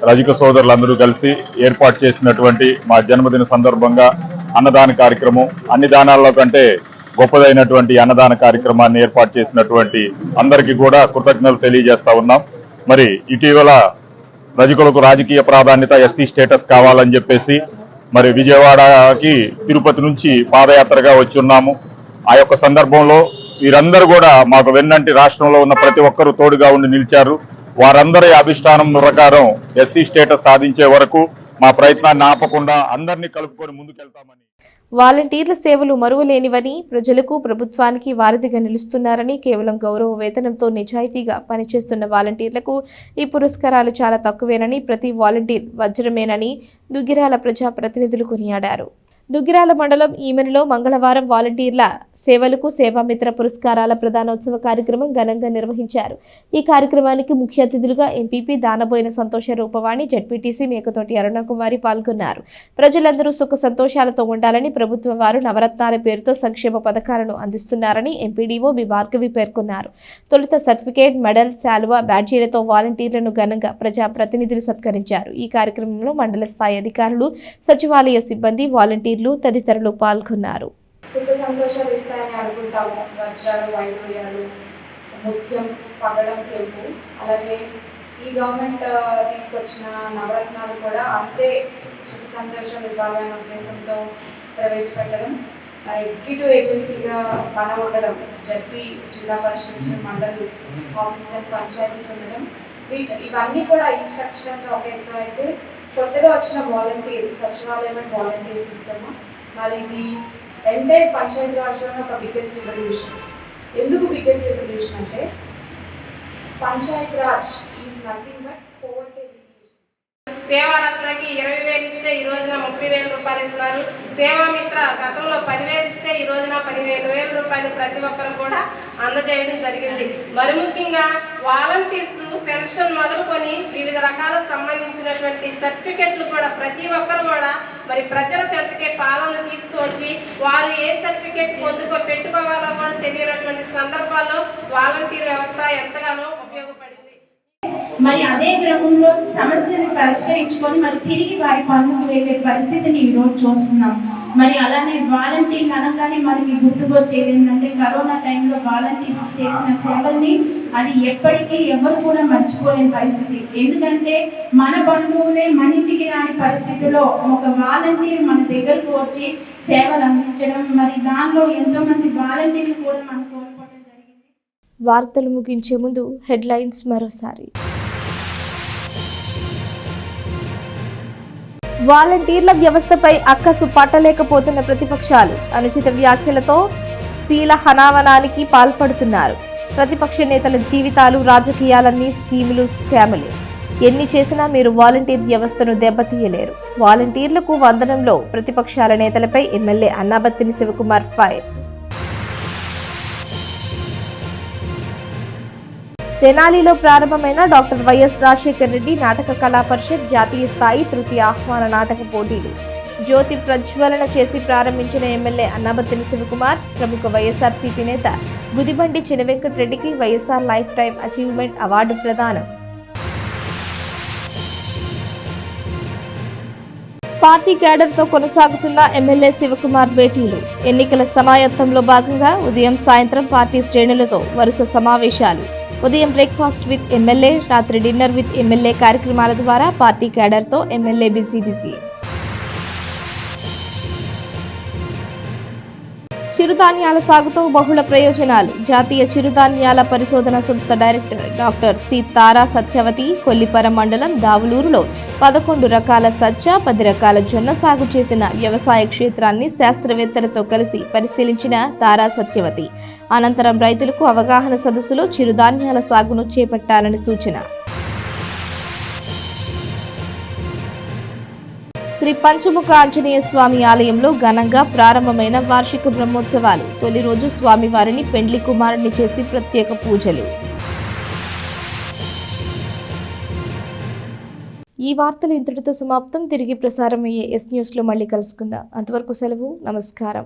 రజక సోదరులందరూ కలిసి ఏర్పాటు చేసినటువంటి మా జన్మదిన సందర్భంగా అన్నదాన కార్యక్రమం, అన్ని దానాల్లో కంటే గొప్పదైనటువంటి అన్నదాన కార్యక్రమాన్ని ఏర్పాటు చేసినటువంటి అందరికీ కూడా కృతజ్ఞతలు తెలియజేస్తా ఉన్నాం. మరి ఇటీవల రజకులకు రాజకీయ ప్రాధాన్యత, ఎస్సీ స్టేటస్ కావాలని చెప్పేసి మరి విజయవాడకి తిరుపతి నుంచి పాదయాత్రగా వచ్చి ఉన్నాము. ఆ యొక్క సందర్భంలో వీరందరూ కూడా మాకు వెన్నంటి రాష్ట్రంలో ఉన్న ప్రతి ఒక్కరూ తోడుగా ఉండి నిలిచారు. వారందరి అభిష్టానం ప్రకారం ఎస్సీ స్టేటస్ సాధించే వరకు మా ప్రయత్నాన్ని ఆపకుండా అందరినీ కలుపుకొని ముందుకెళ్తామని. వాలంటీర్ల సేవలు మరువలేనివని, ప్రజలకు ప్రభుత్వానికి వారధిగా నిలుస్తున్నారని, కేవలం గౌరవ వేతనంతో నిజాయితీగా పనిచేస్తున్న వాలంటీర్లకు ఈ పురస్కారాలు చాలా తక్కువేనని, ప్రతి వాలంటీర్ వజ్రమేనని దుగ్గిరాల ప్రజా ప్రతినిధులు కొనియాడారు. దుగ్గిరాల మండలం ఈమెనలో మంగళవారం వాలంటీర్ల సేవలకు సేవామిత్ర పురస్కారాల ప్రధానోత్సవ కార్యక్రమం ఘనంగా నిర్వహించారు. ఈ కార్యక్రమానికి ముఖ్య అతిథులుగా ఎంపీపీ దానబోయిన సంతోష రూపవాణి, జడ్పీటీసీ మేకతోటి అరుణకుమారి పాల్గొన్నారు. ప్రజలందరూ సుఖ సంతోషాలతో ఉండాలని, ప్రభుత్వం వారు నవరత్నాల పేరుతో సంక్షేమ పథకాలను అందిస్తున్నారని ఎంపీడీఓ బి భార్గవి పేర్కొన్నారు. తొలుత సర్టిఫికేట్, మెడల్, శాలువా, బ్యాడ్జీలతో వాలంటీర్లను ఘనంగా ప్రజా ప్రతినిధులు సత్కరించారు. ఈ కార్యక్రమంలో మండల స్థాయి అధికారులు, సచివాలయ సిబ్బంది, వాలంటీర్లు తదితరులు పాల్గొన్నారు. సుఖ సంతోషాలు ఇస్తాయని అనుకుంటాము. వజ్రాలు, వైడూర్యాలు, ముత్యం, పగడం, కెంపు, అలాగే ఈ గవర్నమెంట్ తీసుకొచ్చిన నవరత్నాలు కూడా అంతే సుఖ సంతోషాలు ఇవ్వాలనే ఉద్దేశంతో ప్రవేశపెట్టడం, ఎగ్జిక్యూటివ్ ఏజెన్సీగా మనం ఉండడం, జడ్పీ, జిల్లా Parishads, mandal office and panchayats ఉండడం, ఇవన్నీ కూడా ఈ స్ట్రక్చర్ అంతా ఒక ఎత్తు అయితే, కొత్తగా వచ్చిన వాలంటీర్ సచివాలయం వాలంటీర్ సిస్టమ్, మరి ఇది ఎంటైర్ పంచాయతీ రాజ్లో ఒక బిగ్గెస్ట్ రెవల్యూషన్. ఎందుకు బిగ్గెస్ట్ రెవల్యూషన్ అంటే panchayat raj is nothing but poverty elimination. సేవారత్నకి 20,000 ఇస్తే ఈ రోజున 30,000 రూపాయలు ఇస్తున్నారు. సేవామిత్ర గతంలో 10,000 ఇస్తే ఈ రోజున 15,000 రూపాయలు ప్రతి ఒక్కరు కూడా అందజేయడం జరిగింది. మరి ముఖ్యంగా వాలంటీర్స్ పెన్షన్ మొదలుకొని వివిధ రకాల సంబంధించినటువంటి సర్టిఫికెట్లు కూడా ప్రతి ఒక్కరు కూడా మరి ప్రజల చెంతకే పాలన తీసుకువచ్చి వారు ఏ సర్టిఫికెట్ పెట్టుకోవాలో కూడా తెలియనటువంటి సందర్భాల్లో వాలంటీర్ వ్యవస్థ ఎంతగానో ఉపయోగపడింది. మరి అదే గ్రహంలో సమస్యను పరిష్కరించుకొని మరి తిరిగి వారి పనులకు వెళ్ళే పరిస్థితిని ఈరోజు చూస్తున్నాం. మరి అలానే వాలంటీర్లు అనగానే మనకి గుర్తుకొచ్చేది ఏంటంటే కరోనా టైంలో వాలంటీర్స్ చేసిన సేవల్ని అది ఎప్పటికీ ఎవరు కూడా మర్చిపోలేని పరిస్థితి. ఎందుకంటే మన బంధువులే మన ఇంటికి రాని పరిస్థితిలో ఒక వాలంటీర్ మన దగ్గరకు వచ్చి సేవలు అందించడం, మరి దానిలో ఎంతో మంది వాలంటీర్లు కూడా మనం కోల్పోవడం జరిగింది. వార్తలు ముగించే ముందు హెడ్లైన్స్ మరోసారి. వాలంటీర్ల వ్యవస్థపై అక్కసు పట్టలేకపోతున్న ప్రతిపక్షాలు అనుచిత వ్యాఖ్యలతో శీల హనావనానికి పాల్పడుతున్నారు. ప్రతిపక్ష నేతల జీవితాలు రాజకీయాలన్నీ స్కీములు స్కాములే. ఎన్ని చేసినా మీరు వాలంటీర్ వ్యవస్థను దెబ్బతీయలేరు. వాలంటీర్లకు వందనంలో ప్రతిపక్షాల నేతలపై ఎమ్మెల్యే అన్నాబత్తిని శివకుమార్ ఫైర్. తెనాలిలో ప్రారంభమైన డాక్టర్ వైఎస్ రాజశేఖర్ రెడ్డి నాటక కళా పరిషత్ జాతీయ స్థాయి తృతీయ ఆహ్వాన నాటక పోటీలు జ్యోతి ప్రజ్వలన చేసి ప్రారంభించిన ఎమ్మెల్యే అన్నాబత్తిని శివకుమార్. ప్రముఖ వైఎస్ఆర్సీపీ నేత గుదిబండి చినవెంకటరెడ్డికి YSR lifetime achievement award ప్రదానం. పార్టీ క్యాడర్తో కొనసాగుతున్న ఎమ్మెల్యే శివకుమార్ భేటీలు. ఎన్నికల సమాయత్తంలో భాగంగా ఉదయం సాయంత్రం పార్టీ శ్రేణులతో వరుస సమావేశాలు. ఉదయం బ్రేక్ఫాస్ట్ విత్ ఎమ్మెల్యే, రాత్రి డిన్నర్ విత్ ఎమ్మెల్యే కార్యక్రమాల ద్వారా పార్టీ క్యాడర్తో ఎమ్మెల్యే బిజీ. చిరుధాన్యాల సాగుతో బహుళ ప్రయోజనాలు. జాతీయ చిరుధాన్యాల పరిశోధన సంస్థ director doctor C Tara Satyavathi Kollipara మండలం దావులూరులో 11 రకాల సజ్జ, 10 రకాల జొన్న సాగు చేసిన వ్యవసాయ క్షేత్రాన్ని శాస్త్రవేత్తలతో కలిసి పరిశీలించిన తారా సత్యవతి. అనంతరం రైతులకు అవగాహన సదస్సులో చిరుధాన్యాల సాగును చేపట్టాలని సూచన. శ్రీ పంచముఖ ఆంజనేయ స్వామి ఆలయంలో ఘనంగా ప్రారంభమైన వార్షిక బ్రహ్మోత్సవాలు. తొలి రోజు స్వామివారిని పెండ్లి కుమారుని చేసి ప్రత్యేక పూజలు. ఈ వార్తలు ఇంతటితో సమాప్తం. తిరిగి ప్రసారం అయ్యే ఎస్ న్యూస్లో మళ్ళీ కలుసుకుందాం. అంతవరకు సెలవు. నమస్కారం.